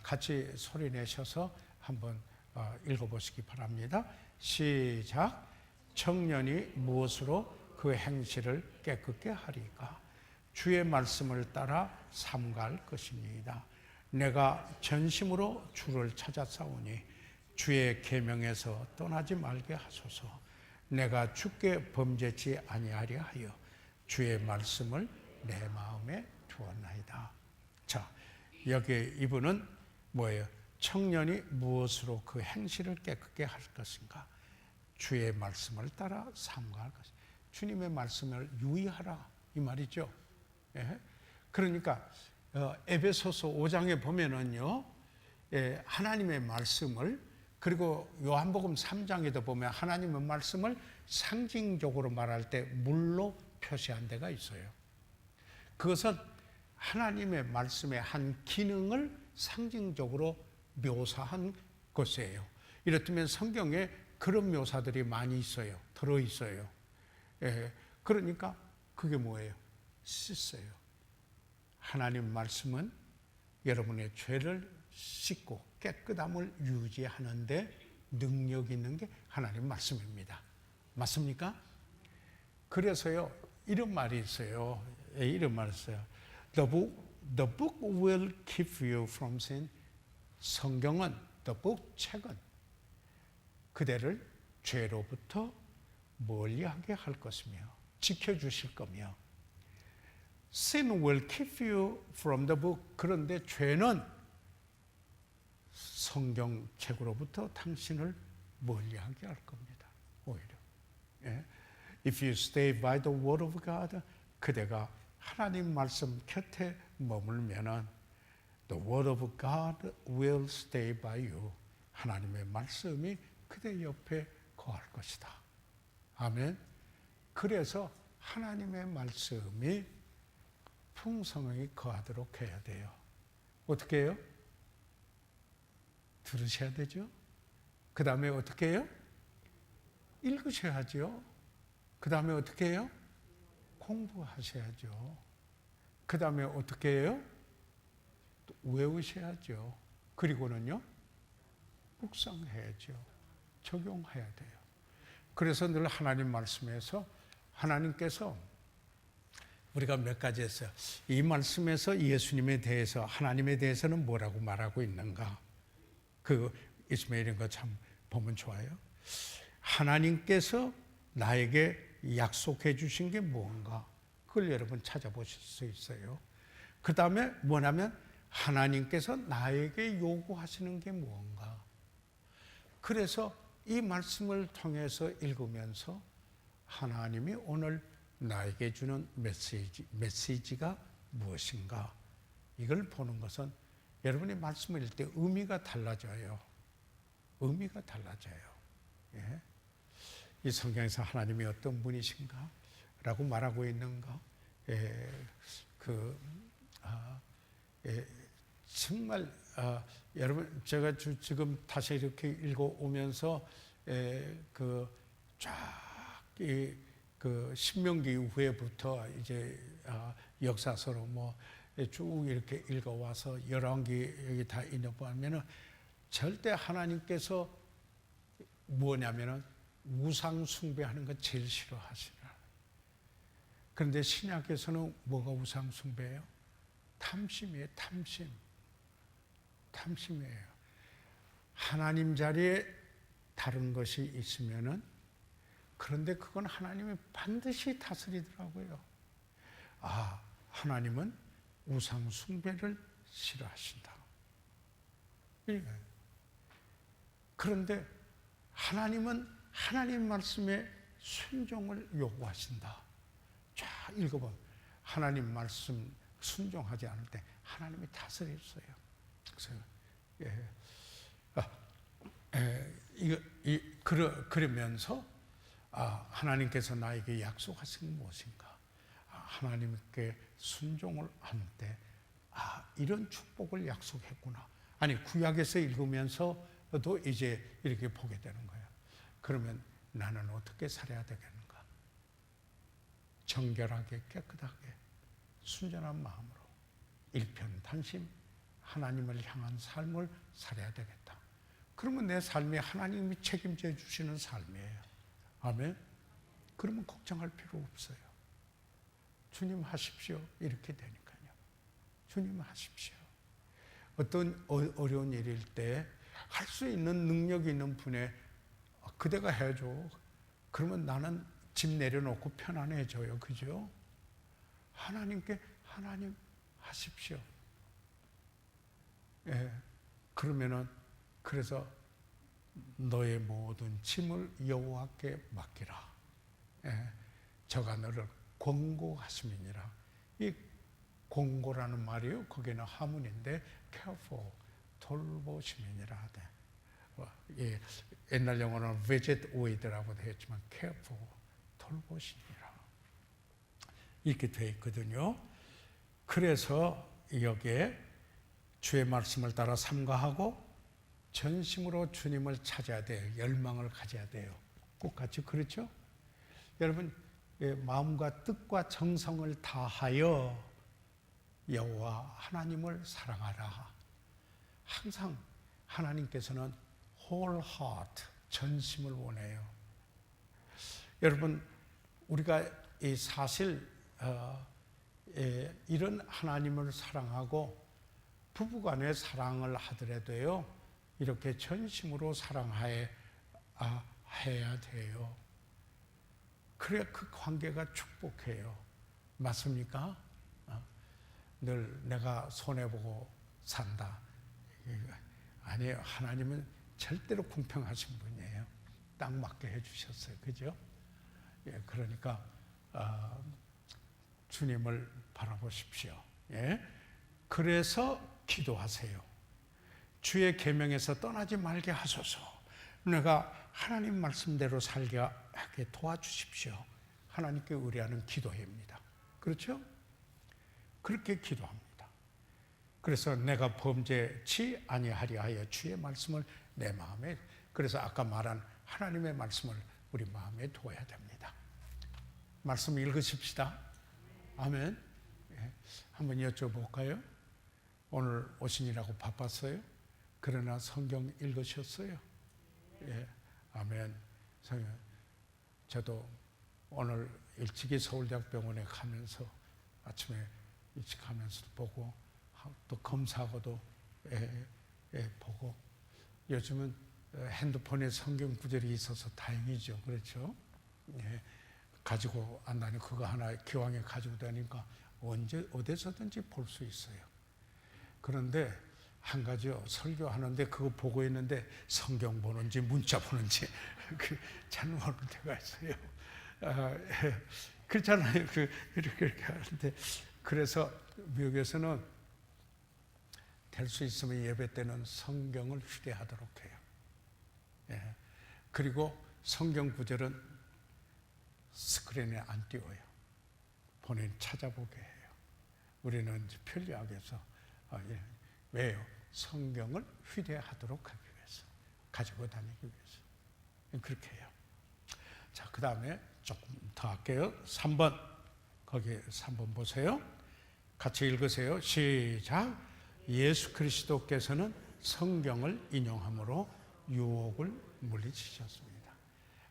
같이 소리내셔서 한번 읽어보시기 바랍니다. 시작. 청년이 무엇으로 그 행실을 깨끗게 하리까? 주의 말씀을 따라 삼갈 것입니다. 내가 전심으로 주를 찾아싸우니 주의 계명에서 떠나지 말게 하소서. 내가 주께 범죄치 아니하려 하여 주의 말씀을 내 마음에 두었나이다. 자, 여기 이분은 뭐예요? 청년이 무엇으로 그 행실을 깨끗게 할 것인가? 주의 말씀을 따라 삼가할 것이다. 주님의 말씀을 유의하라 이 말이죠. 예? 그러니까 에베소서 5장에 보면은요, 하나님의 말씀을, 그리고 요한복음 3장에도 보면 하나님의 말씀을 상징적으로 말할 때 물로 표시한 데가 있어요. 그것은 하나님의 말씀의 한 기능을 상징적으로 묘사한 것이에요. 이렇다면 성경에 그런 묘사들이 많이 있어요. 들어있어요. 그러니까 그게 뭐예요? 씻어요. 하나님 말씀은 여러분의 죄를 씻고 깨끗함을 유지하는 데 능력 있는 게 하나님 말씀입니다. 맞습니까? 그래서요, 이런 말이 있어요. 이런 말이 있어요. The book will keep you from sin. 성경은, the book, 책은 그대를 죄로부터 멀리하게 할 것이며 지켜주실 거며, Sin will keep you from the book. 그런데 죄는 성경책으로부터 당신을 멀리하게 할 겁니다. 오히려. If you stay by the word of God, 그대가 하나님 말씀 곁에 머물면은 the word of God will stay by you. 하나님의 말씀이 그대 옆에 거할 것이다. 아멘. 그래서 하나님의 말씀이 풍성하게 거하도록 해야 돼요. 어떻게 해요? 들으셔야 되죠. 그 다음에 어떻게 해요? 읽으셔야죠. 그 다음에 어떻게 해요? 공부하셔야죠. 그 다음에 어떻게 해요? 또 외우셔야죠. 그리고는요, 묵상해야죠. 적용해야 돼요. 그래서 늘 하나님 말씀에서 하나님께서 우리가 몇 가지 했어요. 이 말씀에서 예수님에 대해서, 하나님에 대해서는 뭐라고 말하고 있는가? 그 이스마엘인 거 참 보면 좋아요. 하나님께서 나에게 약속해 주신 게 뭔가? 그걸 여러분 찾아보실 수 있어요. 그 다음에 뭐냐면 하나님께서 나에게 요구하시는 게 뭔가? 그래서 이 말씀을 통해서 읽으면서 하나님이 오늘 나에게 주는 메시지가 무엇인가? 이걸 보는 것은 여러분이 말씀을 읽을 때 의미가 달라져요. 의미가 달라져요. 예? 이 성경에서 하나님이 어떤 분이신가? 라고 말하고 있는가? 정말 여러분, 제가 지금 다시 이렇게 읽어오면서 그 신명기 이후에부터 이제 역사서로 뭐 쭉 이렇게 읽어와서 열왕기 여기 다 읽어보면은 절대 하나님께서 뭐냐면은 우상 숭배하는 거 제일 싫어하시라. 그런데 신약에서는 뭐가 우상 숭배예요? 탐심이에요. 탐심이에요. 하나님 자리에 다른 것이 있으면은 그런데 그건 하나님이 반드시 다스리더라고요. 하나님은 우상 숭배를 싫어하신다. 그런데 하나님은 하나님 말씀에 순종을 요구하신다. 자, 읽어봐. 하나님 말씀 순종하지 않을 때 하나님이 다스렸어요. 그러면서 하나님께서 나에게 약속하신 게 무엇인가? 하나님께 순종을 하는 때 이런 축복을 약속했구나. 아니, 구약에서 읽으면서도 이제 이렇게 보게 되는 거예요. 그러면 나는 어떻게 살아야 되겠는가? 정결하게 깨끗하게 순전한 마음으로 일편단심 하나님을 향한 삶을 살아야 되겠다. 그러면 내 삶이 하나님이 책임져 주시는 삶이에요. 아멘. 그러면 걱정할 필요 없어요. 주님 하십시오. 이렇게 되니까요. 주님 하십시오. 어떤 어려운 일일 때 할 수 있는 능력이 있는 분에 그대가 해줘. 그러면 나는 집 내려놓고 편안해져요. 그죠? 하나님께 하나님 하십시오. 그러면은 그래서 너의 모든 짐을 여호와께 맡기라. 저가 너를 권고하심이니라. 이 권고라는 말이요. 거기는 하문인데 careful, 돌보심이니라 하대. 옛날 영어는 visit with라고 되어 있지만 careful, 돌보심이라. 이렇게 되어 있거든요. 그래서 여기에 주의 말씀을 따라 삼가하고 전심으로 주님을 찾아야 돼요. 열망을 가져야 돼요. 꼭 같이 그렇죠? 여러분, 마음과 뜻과 정성을 다하여 여호와 하나님을 사랑하라. 항상 하나님께서는 whole heart, 전심을 원해요. 여러분, 우리가 사실 이런 하나님을 사랑하고 부부간의 사랑을 하더라도요, 이렇게 전심으로 사랑해야 돼요. 그래야 그 관계가 축복해요. 맞습니까? 늘 내가 손해보고 산다. 아니에요. 하나님은 절대로 공평하신 분이에요. 딱 맞게 해주셨어요. 그죠? 그러니까 주님을 바라보십시오. 그래서 기도하세요. 주의 계명에서 떠나지 말게 하소서. 내가 하나님 말씀대로 살게 하게 도와주십시오. 하나님께 의뢰하는 기도입니다. 그렇죠? 그렇게 기도합니다. 그래서 내가 범죄치 아니하리 하여 주의 말씀을 내 마음에, 그래서 아까 말한 하나님의 말씀을 우리 마음에 두어야 됩니다. 말씀 읽으십시다. 아멘. 한번 여쭤볼까요? 오늘 오시느라고 바빴어요? 그러나 성경 읽으셨어요? 아멘. 저도 오늘 일찍이 서울대학병원에 가면서 아침에 일찍 가면서 보고 또 검사하고도 보고, 요즘은 핸드폰에 성경 구절이 있어서 다행이죠. 그렇죠? 가지고 안 다니, 그거 하나 기왕에 가지고 다니니까 언제 어디서든지 볼 수 있어요. 그런데 한 가지요, 설교하는데 그거 보고 있는데 성경 보는지 문자 보는지 잘 모를 때가 있어요. 그렇잖아요. 이렇게 하는데, 그래서 미국에서는 될 수 있으면 예배 때는 성경을 휴대하도록 해요. 그리고 성경 구절은 스크린에 안 띄워요. 본인 찾아보게 해요. 우리는 편리하게 해서 왜요? 성경을 휴대하도록 하기 위해서, 가지고 다니기 위해서 그렇게 해요. 자, 그 다음에 조금 더 할게요. 3번, 거기 3번 보세요. 같이 읽으세요. 시작. 예수 그리스도께서는 성경을 인용함으로 유혹을 물리치셨습니다.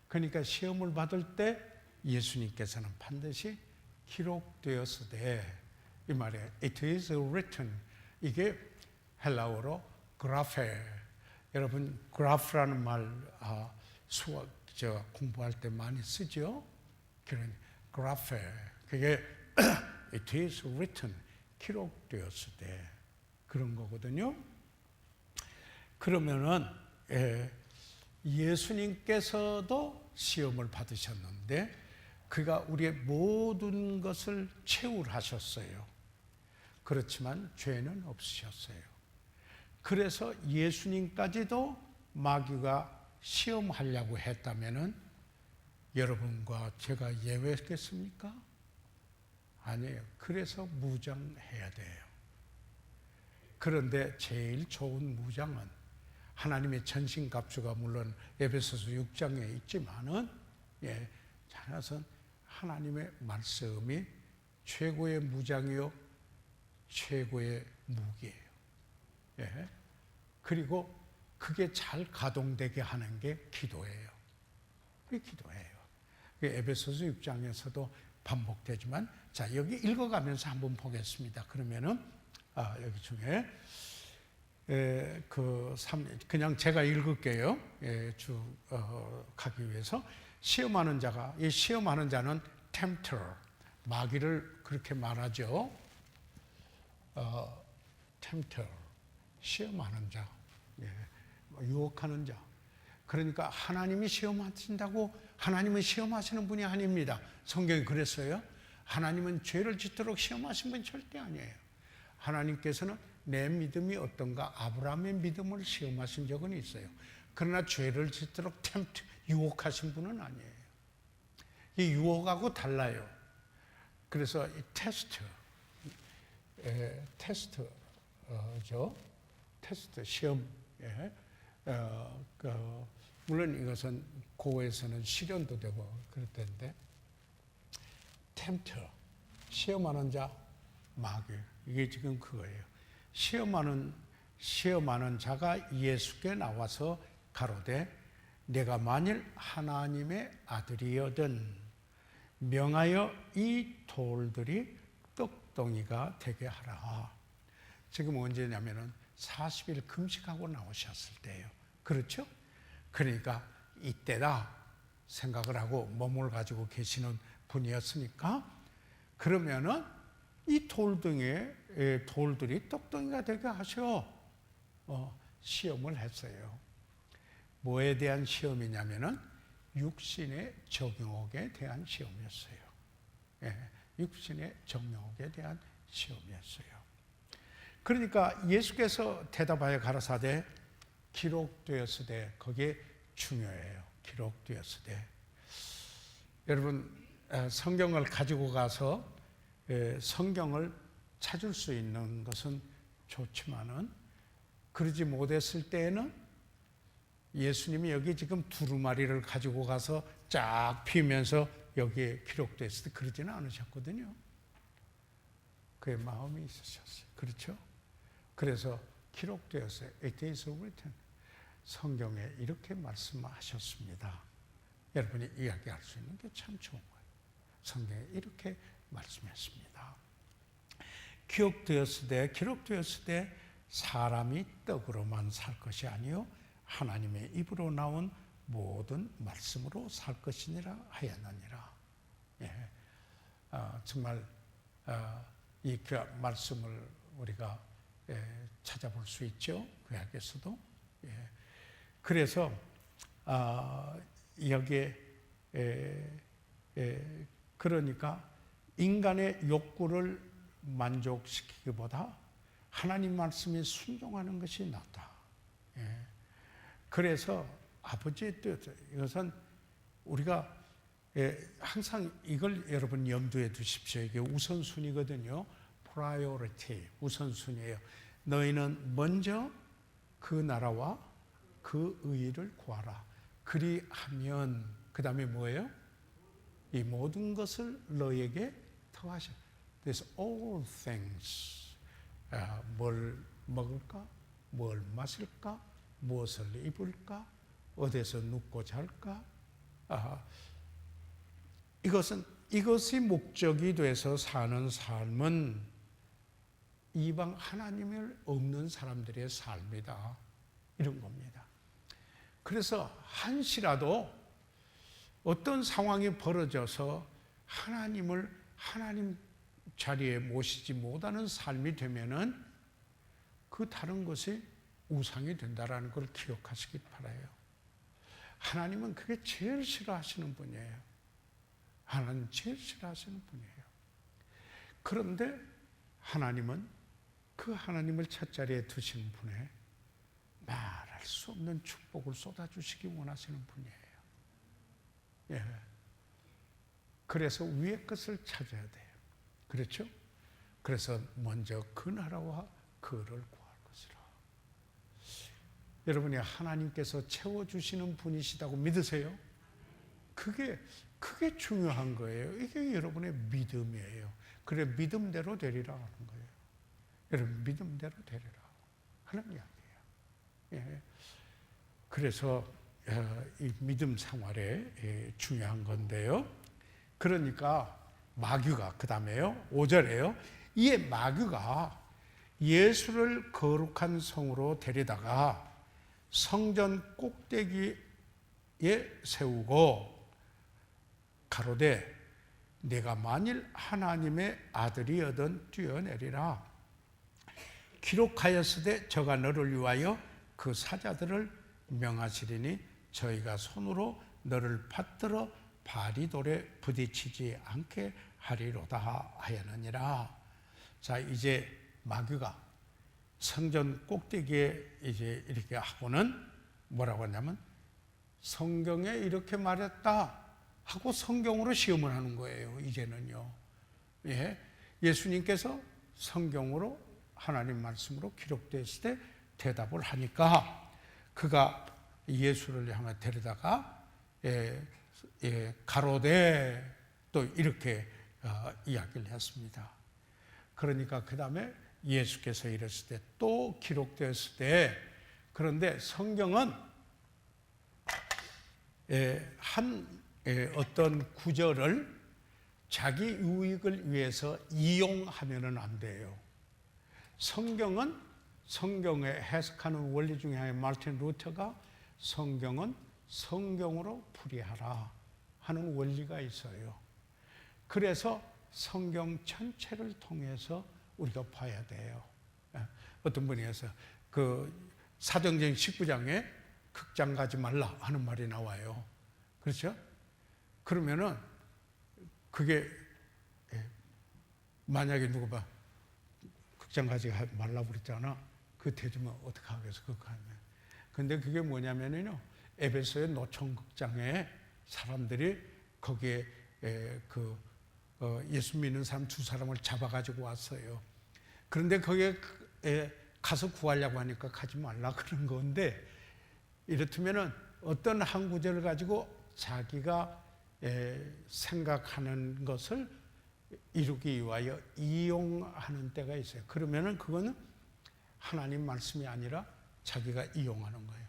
그러니까 시험을 받을 때 예수님께서는 반드시 기록되었으되, 이 말에 it is written, 이게 헬라어로 그라페. 여러분, 그라프라는 말, 저 공부할 때 많이 쓰죠. 그런 그래프, 그게 it is written, 기록되었을 때 그런 거거든요. 그러면은 예수님께서도 시험을 받으셨는데 그가 우리의 모든 것을 채울하셨어요. 그렇지만 죄는 없으셨어요. 그래서 예수님까지도 마귀가 시험하려고 했다면은 여러분과 제가 예외겠습니까? 아니에요. 그래서 무장해야 돼요. 그런데 제일 좋은 무장은 하나님의 전신갑주가 물론 에베소서 6장에 있지만은 자라선 하나님의 말씀이 최고의 무장이요 최고의 무기예요. 그리고 그게 잘 가동되게 하는 게 기도예요. 그게 기도예요. 에베소서 6장에서도 반복되지만, 자, 여기 읽어가면서 한번 보겠습니다. 그러면은, 여기 중에, 그냥 제가 읽을게요. 가기 위해서. 시험하는 자가, 이 시험하는 자는 tempter, 마귀를 그렇게 말하죠. tempter, 시험하는 자, 유혹하는 자. 그러니까 하나님이 시험하신다고 하나님은 시험하시는 분이 아닙니다. 성경이 그랬어요. 하나님은 죄를 짓도록 시험하신 분이 절대 아니에요. 하나님께서는 내 믿음이 어떤가 아브라함의 믿음을 시험하신 적은 있어요. 그러나 죄를 짓도록 유혹하신 분은 아니에요. 이 유혹하고 달라요. 그래서 이 테스트 시험. 물론 이것은 고에서는 실현도 되고 그럴 텐데, 템터, 시험하는 자, 마귀, 이게 지금 그거예요. 시험하는 자가 예수께 나와서 가로되 내가 만일 하나님의 아들이여든 명하여 이 돌들이 떡덩이가 되게 하라. 지금 언제냐면은 40일 금식하고 나오셨을 때예요. 그렇죠? 그러니까 이때다 생각을 하고 몸을 가지고 계시는 분이었으니까, 그러면은 이 돌들이 떡덩이가 되게 하셔 시험을 했어요. 뭐에 대한 시험이냐면은 육신의 정욕에 대한 시험이었어요. 육신의 정욕에 대한 시험이었어요. 그러니까 예수께서 대답하여 가라사대 기록되었으되, 거기에 중요해요. 기록되었으되. 여러분, 성경을 가지고 가서 성경을 찾을 수 있는 것은 좋지만은 그러지 못했을 때에는 예수님이 여기 지금 두루마리를 가지고 가서 쫙 피우면서 여기에 기록됐을 때 그러지는 않으셨거든요. 그의 마음이 있으셨어요. 그렇죠? 그래서 기록되었어요. It is written. 성경에 이렇게 말씀하셨습니다. 여러분이 이야기할 수 있는 게 참 좋은 거예요. 성경에 이렇게 말씀했습니다. 기록되었을 때 사람이 떡으로만 살 것이 아니요 하나님의 입으로 나온 모든 말씀으로 살 것이니라 하였느니라. 정말 이 말씀을 우리가 찾아볼 수 있죠. 구약에서도. 그래서 여기에 그러니까 인간의 욕구를 만족시키기보다 하나님 말씀에 순종하는 것이 낫다. 그래서 아버지의 뜻, 이것은 우리가 항상 이걸 여러분 염두에 두십시오. 이게 우선순위거든요. priority, 우선순위예요. 너희는 먼저 그 나라와 그 의를 구하라. 그리하면 그 다음에 뭐예요? 이 모든 것을 너희에게 더하셔. 그래서 all things, 뭘 먹을까? 뭘 마실까? 무엇을 입을까? 어디서 눕고 잘까? 이것이 목적이 돼서 사는 삶은 이방 하나님을 없는 사람들의 삶이다. 이런 겁니다. 그래서 한시라도 어떤 상황이 벌어져서 하나님을 하나님 자리에 모시지 못하는 삶이 되면은 그 다른 것이 우상이 된다라는 걸 기억하시기 바라요. 하나님은 그게 제일 싫어하시는 분이에요. 하나님 제일 싫어하시는 분이에요. 그런데 하나님은 그 하나님을 첫자리에 두신 분의 말할 수 없는 축복을 쏟아주시기 원하시는 분이에요. 예. 그래서 위의 것을 찾아야 돼요. 그렇죠? 그래서 먼저 그 나라와 그를 구할 것이라. 여러분이 하나님께서 채워주시는 분이시다고 믿으세요? 그게 중요한 거예요. 이게 여러분의 믿음이에요. 그래 믿음대로 되리라 하는 거예요. 여러분 믿음대로 되리라 하는 이야기예요. 예. 그래서 이 믿음 생활에 중요한 건데요. 그러니까 마귀가 그 다음에요 5절에요. 이 마귀가 예수를 거룩한 성으로 데려다가 성전 꼭대기에 세우고 가로되 내가 만일 하나님의 아들이여든 뛰어내리라. 기록하였으되 저가 너를 위하여 그 사자들을 명하시리니 저희가 손으로 너를 받들어 바리돌에 부딪히지 않게 하리로다 하였느니라. 자, 이제 마귀가 성전 꼭대기에 이제 이렇게 하고는 뭐라고 하냐면 성경에 이렇게 말했다 하고 성경으로 시험을 하는 거예요. 이제는요. 예. 예수님께서 성경으로 하나님 말씀으로 기록되었을 때 대답을 하니까 그가 예수를 향해 데려다가 가로되 또 이렇게 이야기를 했습니다. 그러니까 그 다음에 예수께서 이랬을 때 또 기록되었을 때 그런데 성경은 어떤 구절을 자기 유익을 위해서 이용하면은 안 돼요. 성경은 성경에 해석하는 원리 중에 하나의 마르틴 루터가 성경은 성경으로 풀이하라 하는 원리가 있어요. 그래서 성경 전체를 통해서 우리가 봐야 돼요. 어떤 분이 해서 그 사도행전 19장에 극장 가지 말라 하는 말이 나와요. 그렇죠? 그러면은 그게 만약에 누구 봐 극장 가지 말라고 그랬잖아. 그 되지면 어떻게 하겠어? 그거 하면. 근데 그게 뭐냐면요. 에베소의 노천극장에 사람들이 거기에 예수 믿는 사람 두 사람을 잡아가지고 왔어요. 그런데 거기에 가서 구하려고 하니까 가지 말라 그런 건데 이렇다면은 어떤 한 구절을 가지고 자기가 생각하는 것을 이루기 위하여 이용하는 때가 있어요. 그러면은 그거는 하나님 말씀이 아니라 자기가 이용하는 거예요.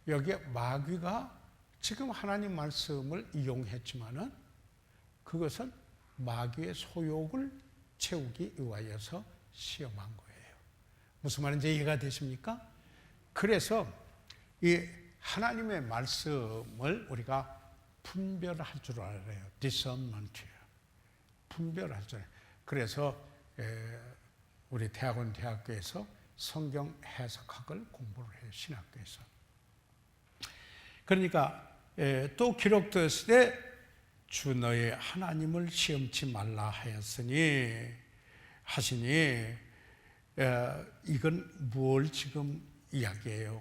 여기에 마귀가 지금 하나님 말씀을 이용했지만은 그것은 마귀의 소욕을 채우기 위하여서 시험한 거예요. 무슨 말인지 이해가 되십니까? 그래서 이 하나님의 말씀을 우리가 분별할 줄 알아요. discernment. 분별할 줄 알아요. 그래서 우리 대학교에서 성경 해석학을 공부를 해요. 신학교에서. 그러니까 또 기록되었을 때 주 너의 하나님을 시험치 말라 하였으니 하시니 이건 뭘 지금 이야기해요?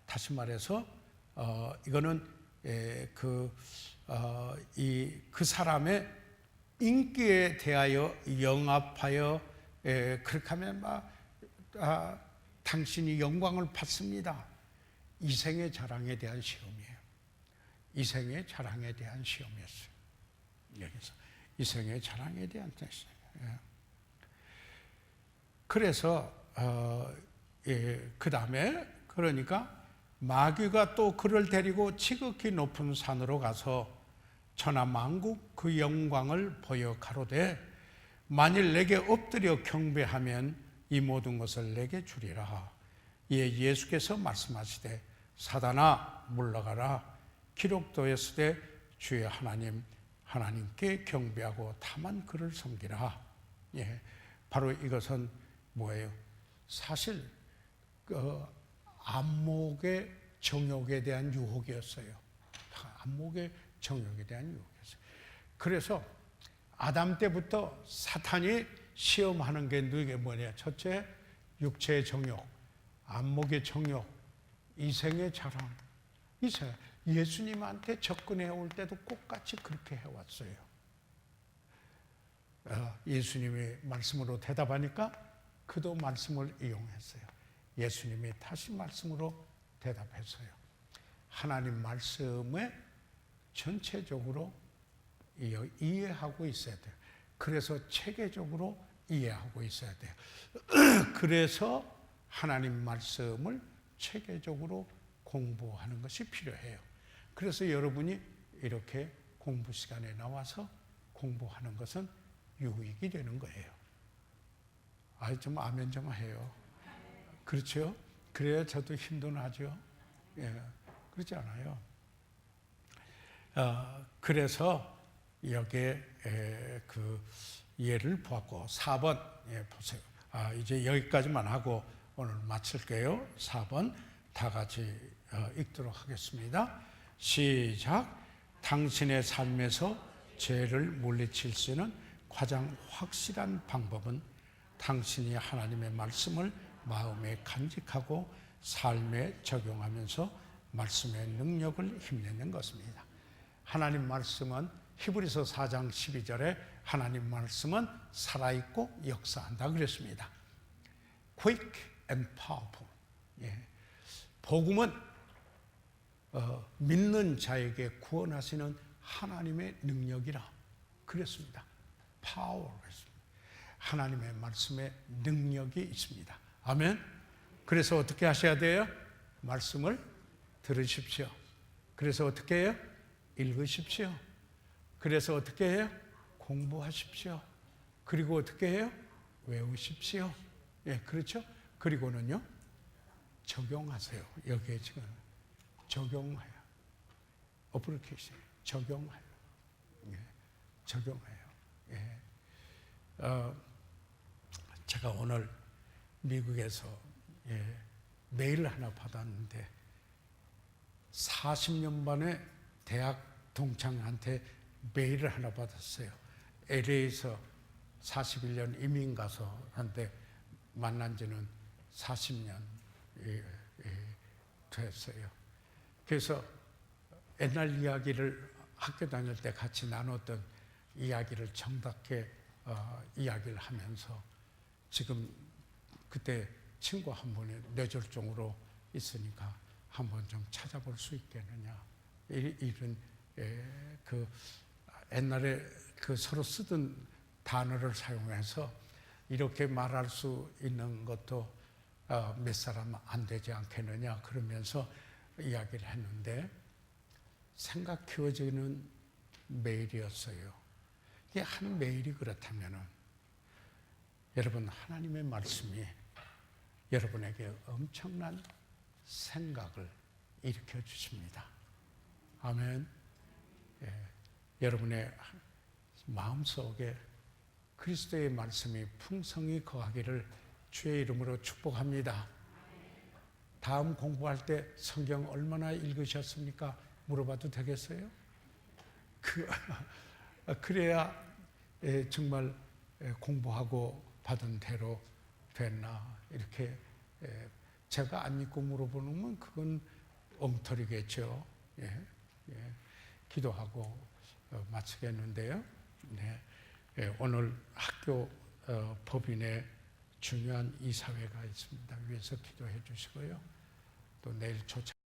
다시 말해서 이거는 그 사람의 인기에 대하여 영합하여 그렇게 하면 당신이 영광을 받습니다. 이생의 자랑에 대한 시험이에요. 이생의 자랑에 대한 시험이었어요. 여기서 이생의 자랑에 대한 뜻이에요. 그래서 그 다음에 그러니까 마귀가 또 그를 데리고 지극히 높은 산으로 가서 천하 만국 그 영광을 보여 가로되 만일 내게 엎드려 경배하면 이 모든 것을 내게 주리라. 이에 예수께서 말씀하시되 사단아 물러가라. 기록되었으되 주의 하나님께 경배하고 다만 그를 섬기라. 예, 바로 이것은 뭐예요? 사실 안목의 정욕에 대한 유혹이었어요. 안목의 정욕에 대한 유혹이었어요. 그래서 아담 때부터 사탄이 시험하는 게 누구게 뭐냐? 첫째, 육체의 정욕, 안목의 정욕, 이생의 자랑. 예수님한테 접근해 올 때도 똑같이 그렇게 해왔어요. 예수님이 말씀으로 대답하니까 그도 말씀을 이용했어요. 예수님이 다시 말씀으로 대답했어요. 하나님 말씀에 전체적으로 이해하고 있어야 돼요. 그래서 체계적으로 이해하고 있어야 돼요. 그래서 하나님 말씀을 체계적으로 공부하는 것이 필요해요. 그래서 여러분이 이렇게 공부 시간에 나와서 공부하는 것은 유익이 되는 거예요. 좀 아멘 좀 해요. 그렇죠? 그래야 저도 힘도 나죠. 예, 그렇지 않아요? 그래서 여기에 그 예를 보았고 4번 보세요. 이제 여기까지만 하고 오늘 마칠게요. 4번 다 같이 읽도록 하겠습니다. 시작. 당신의 삶에서 죄를 물리칠 수 있는 가장 확실한 방법은 당신이 하나님의 말씀을 마음에 간직하고 삶에 적용하면서 말씀의 능력을 힘내는 것입니다. 하나님 말씀은 히브리서 4장 12절에 하나님 말씀은 살아있고 역사한다 그랬습니다. Quick and powerful. 복음은 믿는 자에게 구원하시는 하나님의 능력이라 그랬습니다. Power 그랬습니다. 하나님의 말씀에 능력이 있습니다. 아멘. 그래서 어떻게 하셔야 돼요? 말씀을 들으십시오. 그래서 어떻게 해요? 읽으십시오. 그래서 어떻게 해요? 공부하십시오. 그리고 어떻게 해요? 외우십시오. 그렇죠? 그리고는요, 적용하세요. 여기에 지금 적용해요. 어플리케이션 적용해요. 적용해요. 제가 오늘 미국에서 메일을 하나 받았는데 40년 만에 대학 동창한테 메일을 하나 받았어요. LA에서 41년 이민 가서 한데 만난 지는 40년 됐어요. 그래서 옛날 이야기를 학교 다닐 때 같이 나눴던 이야기를 정답게 이야기를 하면서 지금 그때 친구 한 분이 뇌졸중으로 있으니까 한번 좀 찾아볼 수 있겠느냐. 이런 그 옛날에 그 서로 쓰던 단어를 사용해서 이렇게 말할 수 있는 것도 몇 사람 안 되지 않겠느냐 그러면서 이야기를 했는데 생각 키워지는 메일이었어요. 이게 한 메일이 그렇다면은 여러분 하나님의 말씀이 여러분에게 엄청난 생각을 일으켜 주십니다. 아멘. 여러분의 마음속에 그리스도의 말씀이 풍성히 거하기를 주의 이름으로 축복합니다. 다음 공부할 때 성경 얼마나 읽으셨습니까? 물어봐도 되겠어요? 그래야 정말 공부하고 받은 대로 됐나 이렇게 제가 안 믿고 물어보는 건 그건 엉터리겠죠. 기도하고 마치겠는데요. 오늘 학교 법인에 중요한 이사회가 있습니다. 위에서 기도해 주시고요. 또 내일 초청